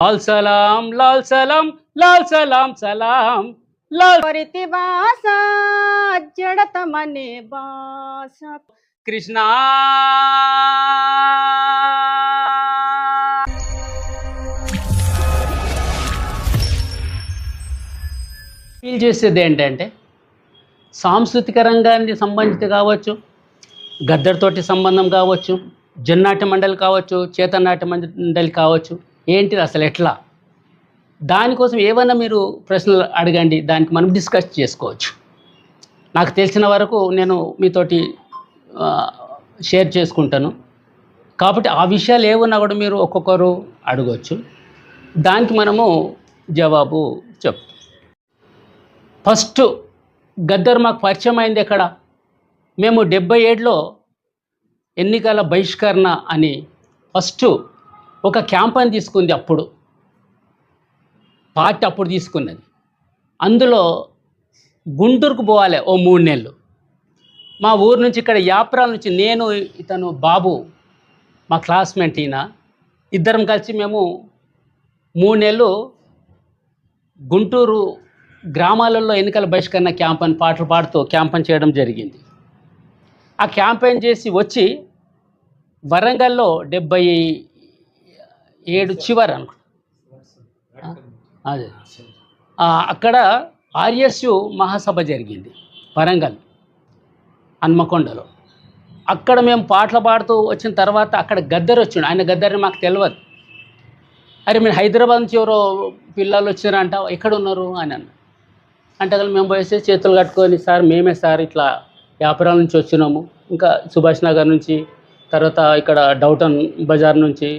లాల్ సలాం లాల్ సలాం లాల్ సలాం సలాం లాల్ కొరితి బాస జడతమనే బాస కృష్ణ ఫీల్ చేసేది ఏంటంటే సాంస్కృతిక రంగానికి సంబంధిత కావచ్చు, గద్దర్తోటి సంబంధం కావచ్చు, జన్నాట్య మండలి కావచ్చు, చేతనాట్య మండలి కావచ్చు, ఏంటిది అసలు ఎట్లా, దానికోసం ఏమన్నా మీరు ప్రశ్నలు అడగండి, దానికి మనం డిస్కస్ చేసుకోవచ్చు. నాకు తెలిసిన వరకు నేను మీతోటి షేర్ చేసుకుంటాను. కాబట్టి ఆ విషయాలు ఏమన్నా కూడా మీరు ఒక్కొక్కరు అడగవచ్చు, దానికి మనము జవాబు చెప్తాం. ఫస్ట్ గద్దర్ మాకు పరిచయం అయింది ఎక్కడ? మేము 77లో ఎన్నికల బహిష్కరణ అని ఫస్ట్ ఒక క్యాంపెయిన్ తీసుకుంది. అప్పుడు పార్టీ అప్పుడు తీసుకున్నది. అందులో గుంటూరుకు పోవాలి ఓ 3 నెలలు. మా ఊరు నుంచి ఇక్కడ యాప్రాల నుంచి నేను, ఇతను బాబు, మా క్లాస్మేట్ ఈయన, ఇద్దరం కలిసి మేము 3 నెలలు గుంటూరు గ్రామాలలో ఎన్నికల బహిష్కరణ క్యాంపెయిన్ పాటలు పాడుతూ క్యాంపెయిన్ చేయడం జరిగింది. ఆ క్యాంపెయిన్ చేసి వచ్చి వరంగల్లో 77 చివరి అనుకుంటా, అదే అక్కడ ఆర్ఎస్యు మహాసభ జరిగింది వరంగల్ హన్మకొండలో. అక్కడ మేము పాటలు పాడుతూ వచ్చిన తర్వాత అక్కడ గద్దర్ వచ్చిండు. ఆయన గద్దర్ని మాకు తెలియదు. అరే మీరు హైదరాబాద్ నుంచి ఎవరో పిల్లలు వచ్చారంట, ఎక్కడ ఉన్నారు అని అన్న. అంటే మేము పోయేసి చేతులు కట్టుకొని, సార్ మేమే సార్, ఇట్లా యాపరాల నుంచి వచ్చినాము, ఇంకా సుభాష్ నగర్ నుంచి, తర్వాత ఇక్కడ డౌటన్ బజార్ నుంచి,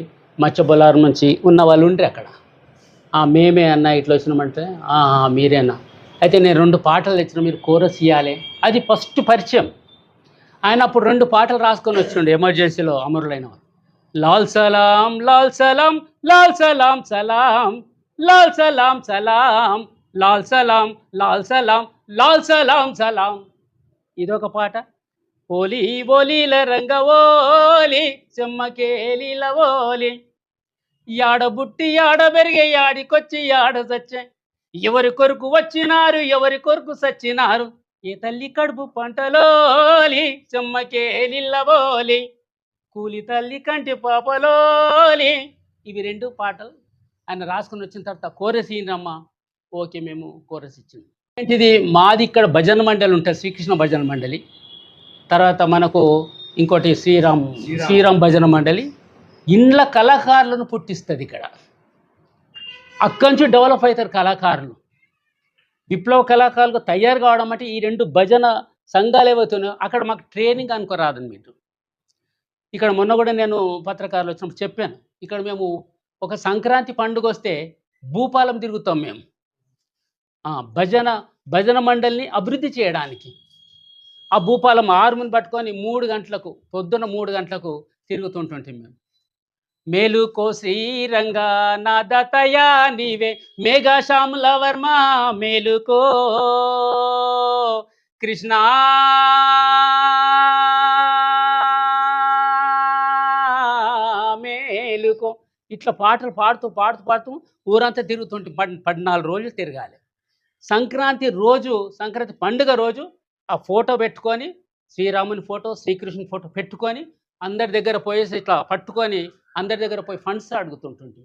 మచ్చబొలార్ నుంచి ఉన్న వాళ్ళు ఉండ్రి అక్కడ. మేమే అన్న ఇట్లా వచ్చినామంటే, మీరేనా, అయితే నేను 2 పాటలు తెచ్చిన, మీరు కోరస్ ఇవ్వాలి. అది ఫస్ట్ పరిచయం. ఆయన అప్పుడు 2 పాటలు రాసుకొని వచ్చిండు ఎమర్జెన్సీలో అమరులైన వాళ్ళు. లాల్ సలాం లాల్ సలాం లాల్ సలాం సలాం లాల్ సలాం సలాం లాల్ సలాం లాల్ సలాం లాల్ సలాం సలాం. ఇదొక పాట. ఓలి ఓలీల రంగ ఓలి చెమ్మకేలీల ఓలి, యాడ బుట్టి యాడ పెరిగే యాడికొచ్చి యాడ సచ్చే, ఎవరి కొరకు వచ్చినారు ఎవరి కొరకు సచ్చినారు, ఏ తల్లి కడుపు పంటలోలి చెమ్మకేలిల్లబోలి, కూలి తల్లి కంటి పాపలోలి. ఇవి 2 పాటలు ఆయన రాసుకుని వచ్చిన తర్వాత కోరస్ ఇయ్యండమ్మా. ఓకే, మేము కోరస్ ఇచ్చింది. ఏంటిది, మాది ఇక్కడ భజన మండలి ఉంటుంది, శ్రీకృష్ణ భజన మండలి. తర్వాత మనకు ఇంకోటి శ్రీరామ్ భజన మండలి. ఇండ్ల కళాకారులను పుట్టిస్తుంది ఇక్కడ. అక్కడి నుంచి డెవలప్ అవుతారు కళాకారులు, విప్లవ కళాకారులకు తయారు కావడం. అంటే ఈ 2 భజన సంఘాలు ఏవవుతున్నాయో అక్కడ మాకు ట్రైనింగ్ అనుకోరాదని మీరు. ఇక్కడ మొన్న కూడా నేను పత్రికారులు వచ్చినప్పుడు చెప్పాను, ఇక్కడ మేము ఒక సంక్రాంతి పండుగ వస్తే భూపాలం తిరుగుతాం మేము, భజన మండలిని అభివృద్ధి చేయడానికి. ఆ భూపాలం ఆర్ముని పట్టుకొని 3 గంటలకు, పొద్దున్న 3 గంటలకు తిరుగుతుంటుంటాం మేము. మేలుకో శ్రీరంగా నాదతయా నీవే మేఘాశ్యాముల వర్మ, మేలుకో కృష్ణ మేలుకో. ఇట్లా పాటలు పాడుతూ పాడుతూ పాడుతూ ఊరంతా తిరుగుతుంటే 14 రోజులు తిరగాలి. సంక్రాంతి రోజు, సంక్రాంతి పండుగ రోజు ఆ ఫోటో పెట్టుకొని, శ్రీరాముని ఫోటో శ్రీకృష్ణుని ఫోటో పెట్టుకొని అందరి దగ్గర పోయేసి ఇట్లా పట్టుకొని అందరి దగ్గర పోయి ఫండ్స్ అడుగుతుంటుంది.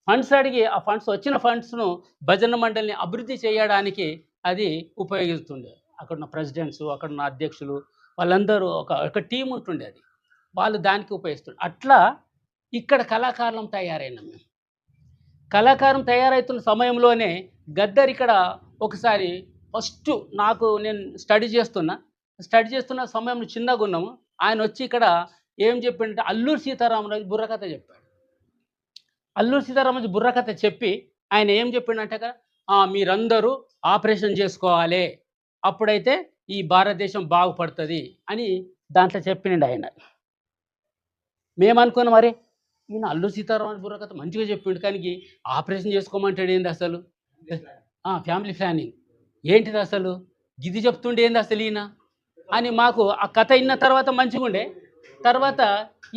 ఫండ్స్ అడిగి ఆ ఫండ్స్, వచ్చిన ఫండ్స్ను భజన మండలిని అభివృద్ధి చేయడానికి అది ఉపయోగిస్తుండే. అక్కడున్న ప్రెసిడెంట్స్, అక్కడున్న అధ్యక్షులు, వాళ్ళందరూ ఒక టీం ఉంటుండే, అది వాళ్ళు దానికి ఉపయోగిస్తుండే. అట్లా ఇక్కడ కళాకారులం తయారైనాం మేము. కళాకారం తయారవుతున్న సమయంలోనే గద్దర్ ఇక్కడ ఒకసారి ఫస్ట్ నేను స్టడీ చేస్తున్న సమయంలో చిన్నగా ఉన్నాము. ఆయన వచ్చి ఇక్కడ ఏం చెప్పిండంటే అల్లూరి సీతారామరాజు బుర్రకథ చెప్పాడు. అల్లూరి సీతారామరాజు బుర్రకథ చెప్పి ఆయన ఏం చెప్పిండంటే, మీరందరూ ఆపరేషన్ చేసుకోవాలి, అప్పుడైతే ఈ భారతదేశం బాగుపడుతుంది అని దాంట్లో చెప్పిండు ఆయన. మేమనుకున్నాం, మరి ఈయన అల్లూరి సీతారామరాజు బుర్రకథ మంచిగా చెప్పిండు, కానీ ఆపరేషన్ చేసుకోమంటాడు ఏంది అసలు, ఫ్యామిలీ ప్లానింగ్ ఏంటిది అసలు, గిది చెప్తుండే ఏంది అసలు ఈయన అని మాకు ఆ కథ విన్న తర్వాత మంచిగా ఉండే. తర్వాత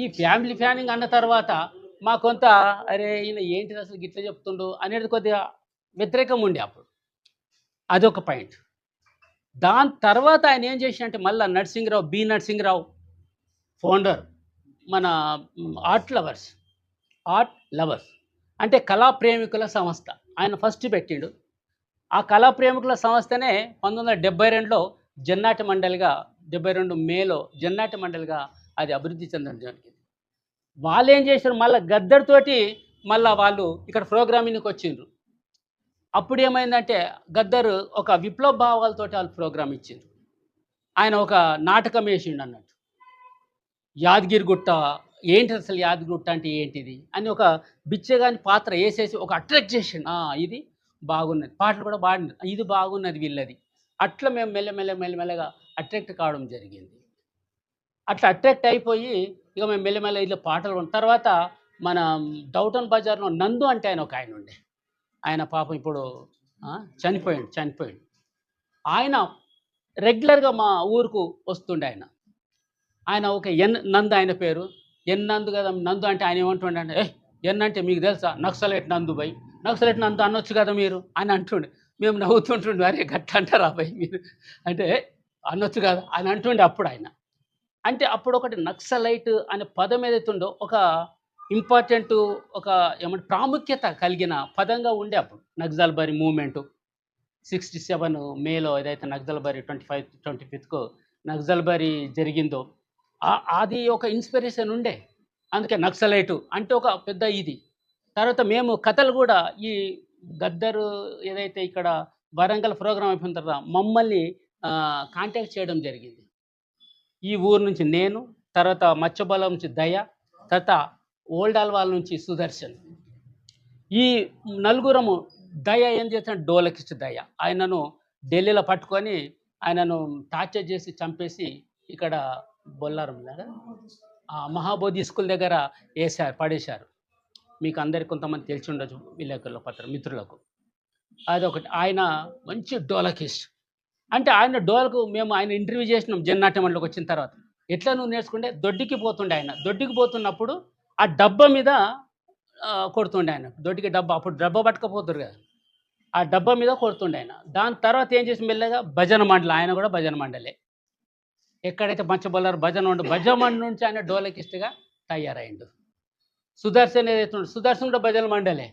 ఈ ఫ్యామిలీ ప్లానింగ్ అన్న తర్వాత మా కొంత అరే ఈయన ఏంటిది అసలు గిట్ల చెప్తుండు అనేది కొద్దిగా వ్యతిరేకం ఉండే అప్పుడు. అదొక పాయింట్. దాని తర్వాత ఆయన ఏం చేసినంటే మళ్ళీ నరసింహరావు ఫౌండర్ మన ఆర్ట్ లవర్స్ అంటే కళా ప్రేమికుల సంస్థ ఆయన ఫస్ట్ పెట్టిండు. ఆ కళా ప్రేమికుల సంస్థనే 1972లో జన్నాటి మండలిగా 72 మేలో జన్నాటి మండలిగా అది అభివృద్ధి చెందడం జరిగింది. వాళ్ళు ఏం చేశారు మళ్ళీ గద్దర్తోటి మళ్ళీ వాళ్ళు ఇక్కడ ప్రోగ్రామింగ్కి వచ్చిండ్రు. అప్పుడు ఏమైందంటే గద్దర్ ఒక విప్లవ భావాలతోటి వాళ్ళు ప్రోగ్రామ్ ఇచ్చిండ్రు. ఆయన ఒక నాటకం వేసిండు అన్నట్టు, యాదగిరిగుట్ట ఏంటి అసలు యాదగిరిగుట్ట అంటే ఏంటిది అని ఒక బిచ్చగాని పాత్ర వేసేసి ఒక అట్రాక్ట్ చేసిండు. ఇది బాగున్నది, పాటలు కూడా బాగున్నది, ఇది బాగున్నది వీళ్ళది. అట్లా మేము మెల్లమెల్లగా అట్రాక్ట్ కావడం జరిగింది. అట్లా అట్రాక్ట్ అయిపోయి ఇక మేము మెల్లమెల్ల ఇట్లా పాటలు ఉన్న తర్వాత మన డౌటన్ బజార్లో నందు అంటే ఆయన ఒక ఆయన ఉండే, ఆయన పాపం ఇప్పుడు చనిపోయాడు. ఆయన రెగ్యులర్గా మా ఊరుకు వస్తుండే. ఆయన ఒక నందు ఆయన పేరు, నందు కదా. నందు అంటే ఆయన ఏమంటుండే అంటే ఎన్ అంటే మీకు తెలుసా, నక్సలైట్ నందు బై, నక్సలైట్ నందు అనొచ్చు కదా మీరు అని అంటుండే. మేము నవ్వుతుంటుండే, అరే గట్ల అంటారా బై మీరు అంటే అనొచ్చు కదా అని అంటుండే అప్పుడు ఆయన. అంటే అప్పుడు ఒకటి నక్సలైట్ అనే పదం ఏదైతుందో ఒక ఇంపార్టెంట్ ఒక ఏమంటే ప్రాముఖ్యత కలిగిన పదంగా ఉండే అప్పుడు. నక్సల్బరీ మూమెంటు 67 మేలో ఏదైతే నక్సల్బరీ 25కు నక్సల్బరీ జరిగిందో అది ఒక ఇన్స్పిరేషన్ ఉండే. అందుకే నక్సలైటు అంటే ఒక పెద్ద ఇది. తర్వాత మేము కథలు కూడా ఈ గద్దరు ఏదైతే ఇక్కడ వరంగల్ ప్రోగ్రాం అయిపోయిన తర్వాత మమ్మల్ని కాంటాక్ట్ చేయడం జరిగింది. ఈ ఊరు నుంచి నేను, తర్వాత మచ్చబలం నుంచి దయ, తర్వాత ఓల్డ్ అల్వాల్ నుంచి సుదర్శన్, ఈ నలుగురము. దయ ఏం చేస్తాడు, డోలకిస్ట్ దయ, ఆయనను ఢిల్లీలో పట్టుకొని ఆయనను టార్చర్ చేసి చంపేసి ఇక్కడ బొల్లారం మహాబోధి స్కూల్ దగ్గర పడేశారు. మీకు అందరికి కొంతమంది తెలిసి ఉండొచ్చు విలేకరుల మిత్రులకు. అదొకటి. ఆయన మంచి డోలకిస్ట్. అంటే ఆయన డోలకు మేము ఆయన ఇంటర్వ్యూ చేసినాం జన్నాట్య మండలికి వచ్చిన తర్వాత. ఎట్లా నువ్వు నేర్చుకుంటే దొడ్డికి పోతుండే ఆయన. దొడ్డికి పోతున్నప్పుడు ఆ డబ్బా మీద కొడుతుండే ఆయన. దొడ్డికి డబ్బా, అప్పుడు డబ్బా పట్టుకపోతురు కదా, ఆ డబ్బా మీద కొడుతుండే ఆయన. దాని తర్వాత ఏం చేసి మెల్లగా భజన మండలి, ఆయన కూడా భజన మండలే. ఎక్కడైతే మంచబొల్లారు భజన మండలి నుంచి ఆయన డోలకిస్ట్గా తయారైండు. సుదర్శన్ ఏదైతే సుదర్శన్ కూడా భజన మండలే.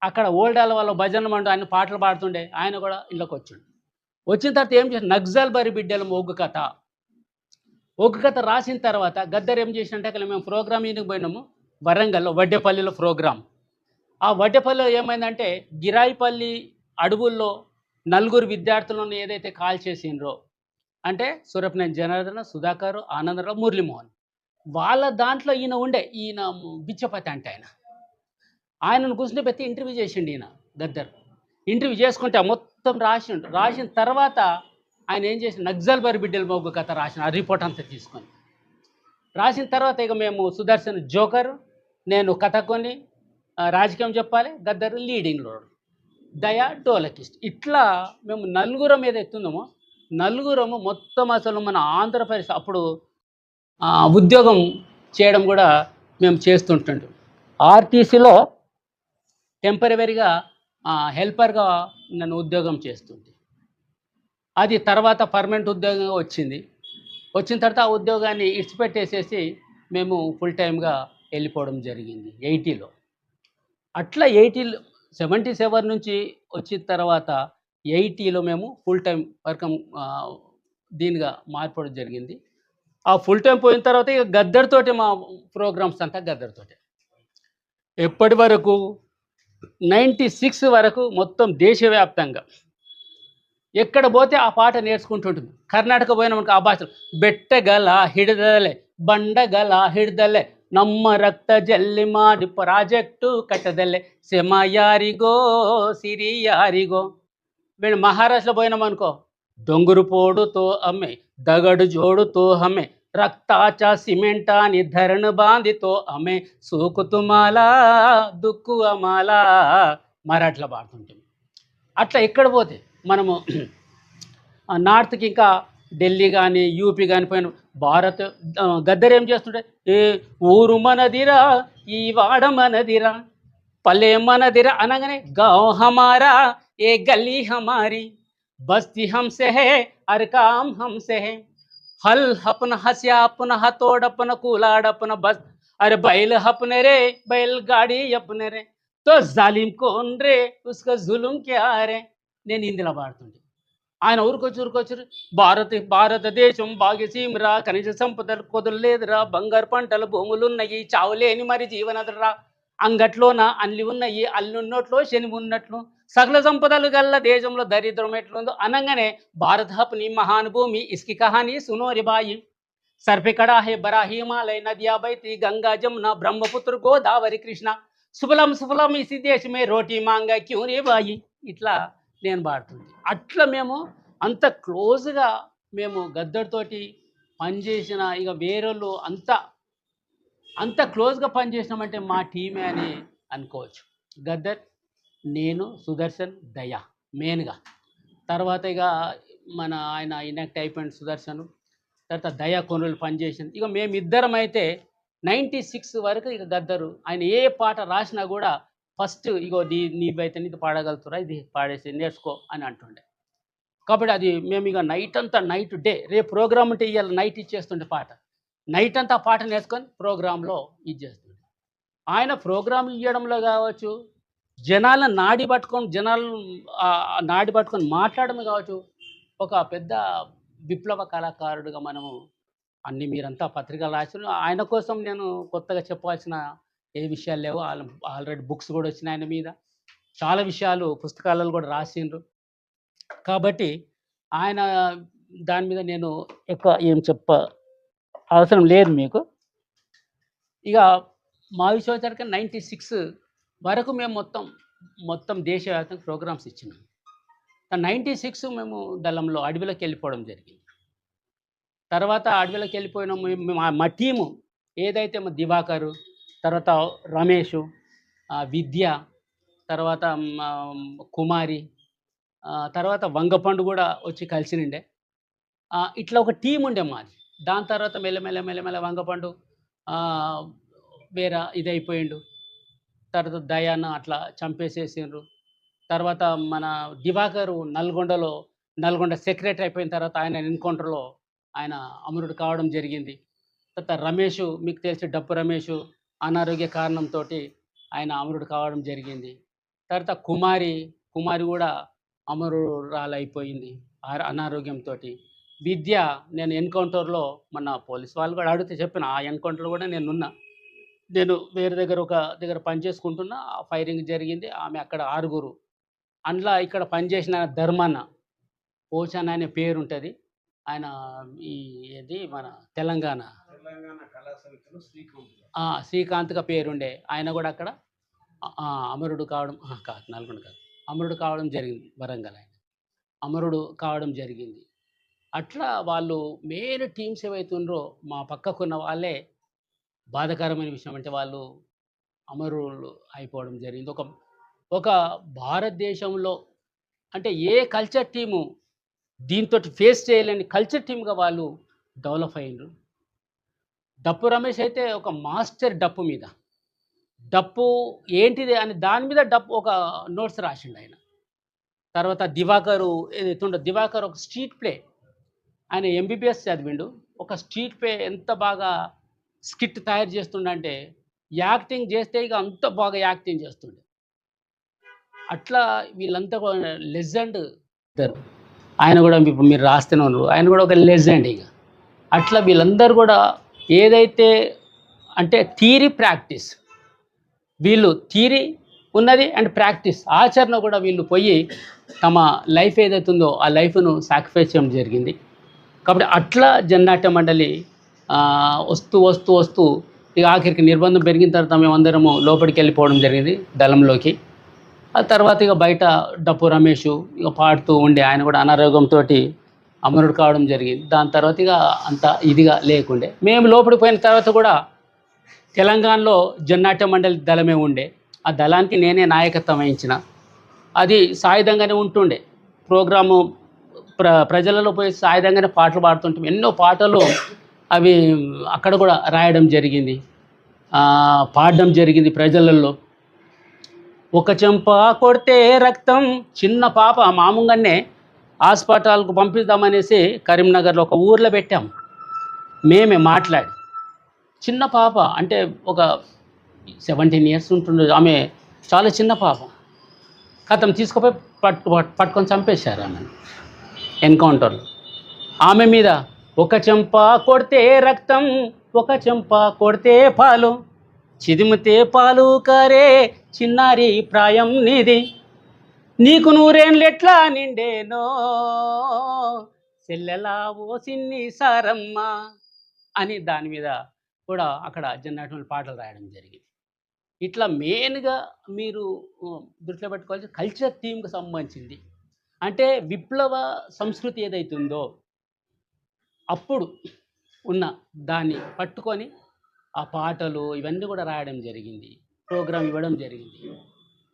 అక్కడ ఓల్డ్ వాళ్ళ భజన మండలి, ఆయన పాటలు పాడుతుండే, ఆయన కూడా ఇళ్ళకి వచ్చిండు. వచ్చిన తర్వాత ఏం చేసి నక్సల్బరీ బిడ్డల ఒగ్గు కథ రాసిన తర్వాత గద్దర్ ఏం చేసినట్టే అక్కడ మేము ప్రోగ్రామింగ్కి పోయినాము వరంగల్లో, వడ్డేపల్లిలో ప్రోగ్రాం. ఆ వడ్డేపల్లిలో ఏమైందంటే గిరాయిపల్లి అడవుల్లో 4 విద్యార్థులను ఏదైతే కాల్ చేసిండ్రో అంటే సూరపనేని జనార్దన, సుధాకర్, ఆనందరావు, మురళీమోహన్, వాళ్ళ దాంట్లో ఈయన బిచ్చపతి అంటే ఆయనను కూర్చుని పెట్టి ఇంటర్వ్యూ చేసిండు ఈయన గద్దర్. ఇంటర్వ్యూ చేసుకుంటే మొత్తం రాసిన తర్వాత ఆయన ఏం చేసి నక్సల్బరీ బిడ్డల మొగ్గు కథ రాసిన ఆ రిపోర్ట్ అంతా తీసుకొని రాసిన తర్వాత ఇక మేము సుదర్శన్ జోకర్, నేను కథకొని రాజకీయం చెప్పాలి, గద్దర్ లీడింగ్లో, దయ డోలకిస్ట్. ఇట్లా మేము నలుగురం ఏదైతున్నామో నలుగురము మొత్తం అసలు మన ఆంధ్రప్రదేశ్ అప్పుడు ఉద్యోగం చేయడం కూడా మేము చేస్తుంటాం. ఆర్టీసీలో టెంపరవరీగా హెల్పర్గా నన్ను ఉద్యోగం చేస్తుంది. అది తర్వాత పర్మనెంట్ ఉద్యోగంగా వచ్చింది. వచ్చిన తర్వాత ఆ ఉద్యోగాన్ని ఇడిచిపెట్టేసేసి మేము ఫుల్ టైమ్గా వెళ్ళిపోవడం జరిగింది 80లో. అట్లా 77 నుంచి వచ్చిన తర్వాత 80లో మేము ఫుల్ టైం వర్క్ దీనిగా మార్పడం జరిగింది. ఆ ఫుల్ టైం పోయిన తర్వాత ఇక గద్దర్తోటి మా ప్రోగ్రామ్స్ అంతా గద్దర్తోటే. ఎప్పటి వరకు 96 వరకు మొత్తం దేశవ్యాప్తంగా ఎక్కడ పోతే ఆ పాట నేర్చుకుంటుంటుంది. కర్ణాటక పోయినామనుకో ఆ భాషలో బెట్టగల ಹಿಡಿದಲೆ ಬಂಡಗಲ ಹಿಡಿದಲೆ ನಮ್ಮ ರಕ್ತ ಜಲ್ಲಿ ಮಾಡಿ ಪ್ರಾಜೆಕ್ಟು కట్టదలే సెమ యారిగో సిరి యారిగో. మేము మహారాష్ట్రలో పోయినామనుకో డొంగురు పోడుతో అమ్మే దగడు జోడుతో హమే రక్తాచా సిమెంటా నిర్ధరణ బాంధితో అమ్మే సూకుతుమాలా దుక్కు అమాలా మరాఠీలో పాడుతుంటాం. అట్లా ఎక్కడ పోతే మనము నార్త్కి ఇంకా ఢిల్లీ కానీ యూపీ కానీ పోయిన భారత్ గద్దర్ ఏం చేస్తుంటే ఏ ఊరు మనదిరా ఈ వాడ మనదిరా పల్లె మనదిరా అనగానే గావ్ హమారా ఏ గల్లీ హమారీ బస్తీ హంసే హే హర్ కామ్ హంసే హే హల్ హపన హస్యా అపన హతోడ్ అపన కూలాడ్ అపన బస్ అరే బైల్ హపనే రే బైల్ గాడి అపనే రే తో జాలిం కోన్ రే ఉస్కా జులుం క్యా రే. నేను ఇందులో పాడుతుండే. ఆయన ఊరుకొచ్చి భారతదేశం భాగ్యసీమరా, ఖనిజ సంపదలు కొదలేదురా, బంగారు పంటలు భూములున్నాయి, చావులేని మరి జీవనదురా, అంగట్లోన అల్లి ఉన్నాయి, అల్లున్నోట్లో శని ఉన్నట్లు, సకల సంపదలు గల్ల దేశంలో దరిద్రం ఎట్లుందో అనగానే భారత హప్ని మహానుభూమి ఇస్కి కహాని సునోరి బాయి సర్ఫే కడా హే బరా హిమాలయ నదియా బైతి గంగా జమున బ్రహ్మపుత్ర గోదావరి కృష్ణ సుఫలం సుఫలం ఇసి దేశమే రోటీ మాంగా క్యూ రే బాయి. ఇట్లా నేను పాడుతుంది. అట్లా మేము అంత క్లోజ్గా మేము గద్దర్తోటి పనిచేసిన ఇక వేరేళ్ళు అంత క్లోజ్గా పనిచేసినామంటే మా టీమే అని అనుకోవచ్చు. గద్దర్, నేను, సుదర్శన్, దయా మెయిన్గా. తర్వాత ఇక ఆయన ఇనెక్ట్ అయిపోయిన సుదర్శన్, తర్వాత దయా కొనులు పనిచేసింది. ఇక మేమిద్దరం అయితే 96 వరకు ఇక గద్దరు ఆయన ఏ పాట రాసినా కూడా ఫస్ట్ ఇగో నీవైతే నీది పాడగలుగుతురా, ఇది పాడేసి నేర్చుకో అని అంటుండే. కాబట్టి అది మేము ఇక నైట్ అంతా డే రేపు ప్రోగ్రామ్ ఉంటే ఇవాళ నైట్ ఇచ్చేస్తుండే పాట, నైట్ అంతా పాట నేర్చుకొని ప్రోగ్రాంలో ఇచ్చేస్తుండే. ఆయన ప్రోగ్రాం ఇవ్వడంలో కావచ్చు, జనాలను నాడి పట్టుకొని మాట్లాడడం కావచ్చు, ఒక పెద్ద విప్లవ కళాకారుడుగా మనము అన్ని మీరంతా పత్రికలు రాసిన ఆయన కోసం నేను కొత్తగా చెప్పాల్సిన ఏ విషయాలు లేవు. ఆల్రెడీ బుక్స్ కూడా వచ్చినాయి ఆయన మీద, చాలా విషయాలు పుస్తకాలలో కూడా రాసిండ్రు. కాబట్టి ఆయన దాని మీద నేను ఎక్కువ ఏం అవసరం లేదు మీకు. ఇక మా విశ్వవిద్యాలయానికి 96 వరకు మేము మొత్తం దేశవ్యాప్తంగా ప్రోగ్రామ్స్ ఇచ్చినాం. 96 మేము దళంలో అడవిలోకి వెళ్ళిపోవడం జరిగింది. తర్వాత అడవిలోకి వెళ్ళిపోయినాము. మా టీము ఏదైతే మా దివాకరు, తర్వాత రమేషు, విద్య, తర్వాత కుమారి, తర్వాత వంగపండు కూడా వచ్చి కలిసినండే. ఇట్లా ఒక టీం ఉండే మాది. దాని తర్వాత మెల్లమెల్ల వంగపండు వేరే ఇదైపోయిండు. తర్వాత దయాను అట్లా చంపేసేసిండ్రు. తర్వాత మన దివాకరు నల్గొండ సెక్రటరీ అయిపోయిన తర్వాత ఆయన ఎన్కౌంటర్లో ఆయన అమరుడు కావడం జరిగింది. తర్వాత రమేష్, మీకు తెలిసి డప్పు రమేష్ అనారోగ్య కారణంతో ఆయన అమరుడు కావడం జరిగింది. తర్వాత కుమారి కూడా అమరురాలైపోయింది అనారోగ్యంతో. విద్య, నేను ఎన్కౌంటర్లో మన పోలీస్ వాళ్ళు కూడా అడిగితే చెప్పిన, ఆ ఎన్కౌంటర్లో కూడా నేను వేరే దగ్గర పనిచేసుకుంటున్నా, ఫైరింగ్ జరిగింది. ఆమె అక్కడ 6. అందులో ఇక్కడ పనిచేసిన ధర్మన్న పోచాన్ అనే పేరు ఉంటుంది. ఆయన ఏది మన తెలంగాణ శ్రీకాంత్గా పేరుండే. ఆయన కూడా అక్కడ అమరుడు కావడం నల్గొండ కాదు, అమరుడు కావడం జరిగింది. వరంగల్ ఆయన అమరుడు కావడం జరిగింది. అట్లా వాళ్ళు మెయిన్ టీమ్స్ ఏవైతుండ్రో మా పక్కకున్న వాళ్ళే బాధాకరమైన విషయం. అంటే వాళ్ళు అమరులు అయిపోవడం జరిగింది. ఒక భారతదేశంలో అంటే ఏ కల్చర్ టీము దీంతో ఫేస్ చేయలేని కల్చర్ టీమ్గా వాళ్ళు డెవలప్ అయ్యిండ్రు. డప్పు రమేష్ అయితే ఒక మాస్టర్ డప్పు మీద, డప్పు ఏంటిది అని దాని మీద ఒక నోట్స్ రాసిండు ఆయన. తర్వాత దివాకర్ ఒక స్ట్రీట్ ప్లే, ఆయన MBBS చదివిండు. ఒక స్ట్రీట్ ప్లే ఎంత బాగా స్కిట్ తయారు చేస్తుండంటే, యాక్టింగ్ చేస్తే ఇక అంత బాగా యాక్టింగ్ చేస్తుండే. అట్లా వీళ్ళంతా లెజెండ్. ఆయన కూడా ఇప్పుడు మీరు రాస్తూనే ఉన్నారు, ఆయన కూడా ఒక లెజెండ్. ఇక అట్లా వీళ్ళందరూ కూడా ఏదైతే అంటే థియరీ ప్రాక్టీస్, వీళ్ళు థియరీ ఉన్నది అండ్ ప్రాక్టీస్ ఆచరణ కూడా వీళ్ళు పోయి తమ లైఫ్ ఏదైతుందో ఆ లైఫ్ను సాక్రిఫైస్ చేయడం జరిగింది. కాబట్టి అట్లా జననాట్య మండలి వస్తూ ఇక ఆఖరికి నిర్బంధం పెరిగిన తర్వాత మేమందరము లోపలికి వెళ్ళిపోవడం జరిగింది దళంలోకి. ఆ తర్వాత ఇక బయట డప్పు రమేష్ ఇక పాడుతూ ఉండే, ఆయన కూడా అనారోగ్యంతో అమరుడు కావడం జరిగింది. దాని తర్వాత ఇక అంత ఇదిగా లేకుండే. మేము లోపలికి పోయిన తర్వాత కూడా తెలంగాణలో జననాట్య మండలి దళమే ఉండే. ఆ దళానికి నేనే నాయకత్వం వహించిన. అది సాయుధంగానే ఉంటుండే. ప్రోగ్రాము ప్రజలలో పోయి సాయుధంగానే పాటలు పాడుతుంటాం. ఎన్నో పాటలు అవి అక్కడ కూడా రాయడం జరిగింది, పాడడం జరిగింది ప్రజలలో. ఒక చెంప కొడితే రక్తం, చిన్న పాప మామూలుగానే హాస్పిటల్కు పంపిద్దామనేసి కరీంనగర్లో ఒక ఊర్లో పెట్టాం. మేమే మాట్లాడి, చిన్న పాప అంటే ఒక 17 ఇయర్స్ ఉంటుండదు, ఆమె చాలా చిన్న పాప. కథం తీసుకుపోయి పట్టుకొని చంపేశారు ఆమెను ఎన్కౌంటర్లో. ఆమె మీద ఒక చెంప కొడితే రక్తం, ఒక చెంప కొడితే పాలు, చిదిమితే పాలు కారే చిన్నారి ప్రాయం నీది, నీకు నూరేళ్ళెట్లా నిండేనో చెల్లెలా ఓ సిన్ని సారమ్మ అని దాని మీద కూడా అక్కడ జన్నాటం పాటలు రాయడం జరిగింది. ఇట్లా మెయిన్గా మీరు దృష్టిలో పెట్టుకోవాల్సి కల్చర్ థీమ్కి సంబంధించింది. అంటే విప్లవ సంస్కృతి ఏదైతుందో అప్పుడు ఉన్న దాన్ని పట్టుకొని ఆ పాటలు ఇవన్నీ కూడా రాయడం జరిగింది, ప్రోగ్రాం ఇవ్వడం జరిగింది.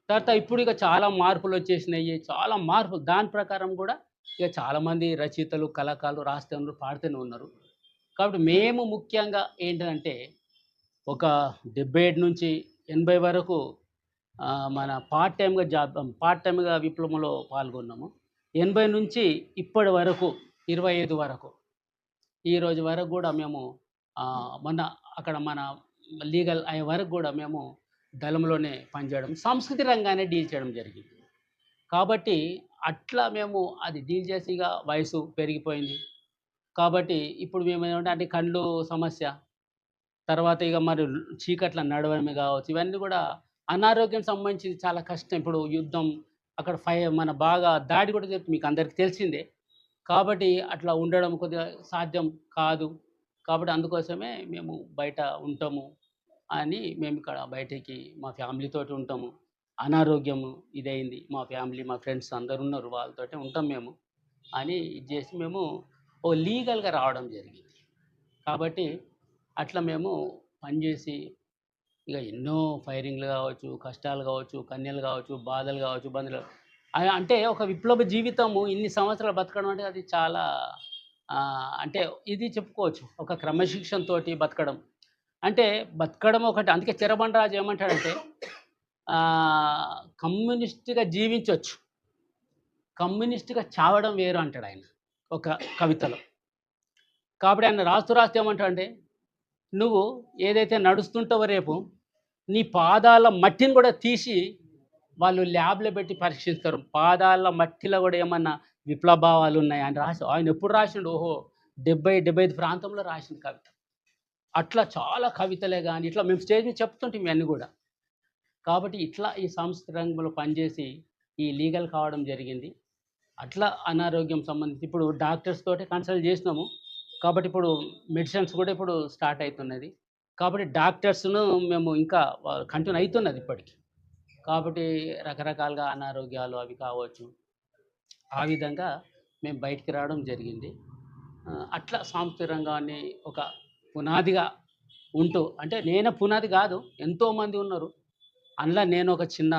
తర్వాత ఇప్పుడు ఇక చాలా మార్పులు వచ్చేసినాయి, చాలా మార్పులు. దాని ప్రకారం కూడా ఇక చాలామంది రచయితలు కళాకారులు రాస్తూ ఉన్నారు, పాడుతూనే ఉన్నారు. కాబట్టి మేము ముఖ్యంగా ఏంటంటే ఒక 77 నుంచి 80 వరకు మన పార్ట్ టైమ్గా విప్లవంలో పాల్గొన్నాము. 80 నుంచి ఇప్పటి వరకు 25 వరకు ఈ రోజు వరకు కూడా మేము మొన్న అక్కడ మన లీగల్ అయ్యే వరకు కూడా మేము దళంలోనే పనిచేయడం, సంస్కృతి రంగానే డీల్ చేయడం జరిగింది. కాబట్టి అట్లా మేము అది డీల్ చేసి ఇక వయసు పెరిగిపోయింది. కాబట్టి ఇప్పుడు మేము ఏమంటే కళ్ళు సమస్య, తర్వాత ఇక మరి చీకట్ల నడవడమే కావచ్చు, ఇవన్నీ కూడా అనారోగ్యం సంబంధించింది, చాలా కష్టం. ఇప్పుడు యుద్ధం అక్కడ మన బాగా దాడి కూడా జరుగుతుంది, మీకు అందరికీ తెలిసిందే. కాబట్టి అట్లా ఉండడం కొద్దిగా సాధ్యం కాదు. కాబట్టి అందుకోసమే మేము బయట ఉంటాము అని మేము ఇక్కడ బయటికి మా ఫ్యామిలీతోటి ఉంటాము. అనారోగ్యము ఇదైంది, మా ఫ్యామిలీ మా ఫ్రెండ్స్ అందరు ఉన్నారు, వాళ్ళతోటే ఉంటాం మేము అని ఇది చేసి మేము ఓ లీగల్గా రావడం జరిగింది. కాబట్టి అట్లా మేము పనిచేసి ఇక ఎన్నో ఫైరింగ్లు కావచ్చు, కష్టాలు కావచ్చు, కన్యలు కావచ్చు, బాధలు కావచ్చు, బంధులు. అంటే ఒక విప్లవ జీవితము ఇన్ని సంవత్సరాలు బతకడం అంటే అది చాలా అంటే ఇది చెప్పుకోవచ్చు, ఒక క్రమశిక్షణతోటి బతకడం. అంటే బతకడం ఒకటి. అందుకే చెరబండ రాజు ఏమంటాడంటే కమ్యూనిస్ట్గా జీవించవచ్చు, కమ్యూనిస్ట్గా చావడం వేరు అంటాడు ఆయన ఒక కవితలో. కాబట్టి ఆయన రాస్తూ ఏమంటాడంటే నువ్వు ఏదైతే నడుస్తుంటావో రేపు నీ పాదాల మట్టిని కూడా తీసి వాళ్ళు ల్యాబ్లో పెట్టి పరీక్షిస్తారు, పాదాల మట్టిలో కూడా ఏమన్నా విప్లవాలు ఉన్నాయి అని రాసి. ఆయన ఎప్పుడు రాసిండు? ఓహో 70-75 ప్రాంతంలో రాసిన కవిత. అట్లా చాలా కవితలే కానీ ఇట్లా మేము స్టేజ్ మీద చెప్తుంటాం ఇవన్నీ కూడా. కాబట్టి ఇట్లా ఈ సంస్కృతి రంగంలో పనిచేసి ఈ లీగల్ కావడం జరిగింది. అట్లా అనారోగ్యం సంబంధించి ఇప్పుడు డాక్టర్స్ తోటి కన్సల్ట్ చేసినాము. కాబట్టి ఇప్పుడు మెడిసిన్స్ కూడా ఇప్పుడు స్టార్ట్ అవుతున్నది. కాబట్టి డాక్టర్స్ను మేము ఇంకా కంటిన్యూ అవుతున్నది ఇప్పటికి. కాబట్టి రకరకాలుగా అనారోగ్యాలు అవి కావచ్చు, ఆ విధంగా మేము బయటికి రావడం జరిగింది. అట్లా సాంస్కృతిక రంగాన్ని ఒక పునాదిగా ఉంటూ, అంటే నేనే పునాది కాదు, ఎంతోమంది ఉన్నారు అందులో నేను ఒక చిన్న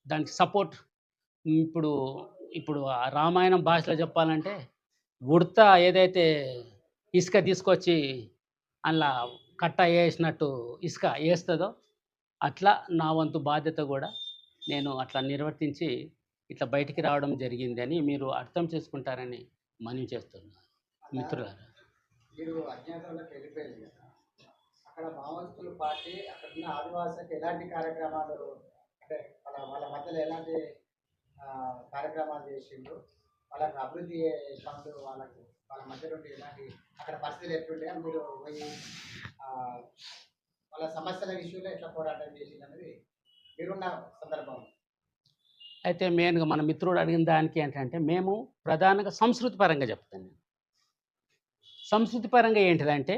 దానికి సపోర్ట్. ఇప్పుడు ఇప్పుడు ఆ రామాయణం భాషలో చెప్పాలంటే ఉడత ఏదైతే ఇసుక తీసుకొచ్చి అందులో కట్ట వేసినట్టు ఇసుక వేస్తుందో అట్లా నా వంతు బాధ్యత కూడా నేను అట్లా నిర్వర్తించి ఇట్లా బయటికి రావడం జరిగింది అని మీరు అర్థం చేసుకుంటారని మనవి చేస్తున్నాను మిత్రులారా. మీరు అజ్ఞాతంలోకి వెళ్ళిపోయింది కదా, అక్కడ మావోయిస్టుల పార్టీ అక్కడ ఉన్న ఆదివాసులకు ఎలాంటి కార్యక్రమాలు, అంటే వాళ్ళ మధ్యలో ఎలాంటి కార్యక్రమాలు చేసిండ్రు, వాళ్ళకి అభివృద్ధి ఫండ్, వాళ్ళ మధ్య నుండి ఎలాంటి అక్కడ పరిస్థితులు ఎట్లుంటే మీరు పోయి వాళ్ళ సమస్యల విషయంలో ఎట్లా పోరాటం చేసింది అనేది మీరున్న సందర్భం. అయితే మెయిన్గా మన మిత్రుడు అడిగిన దానికి ఏంటంటే మేము ప్రధానంగా సంస్కృతి పరంగా చెప్తాను. సంస్కృతి పరంగా ఏంటిదంటే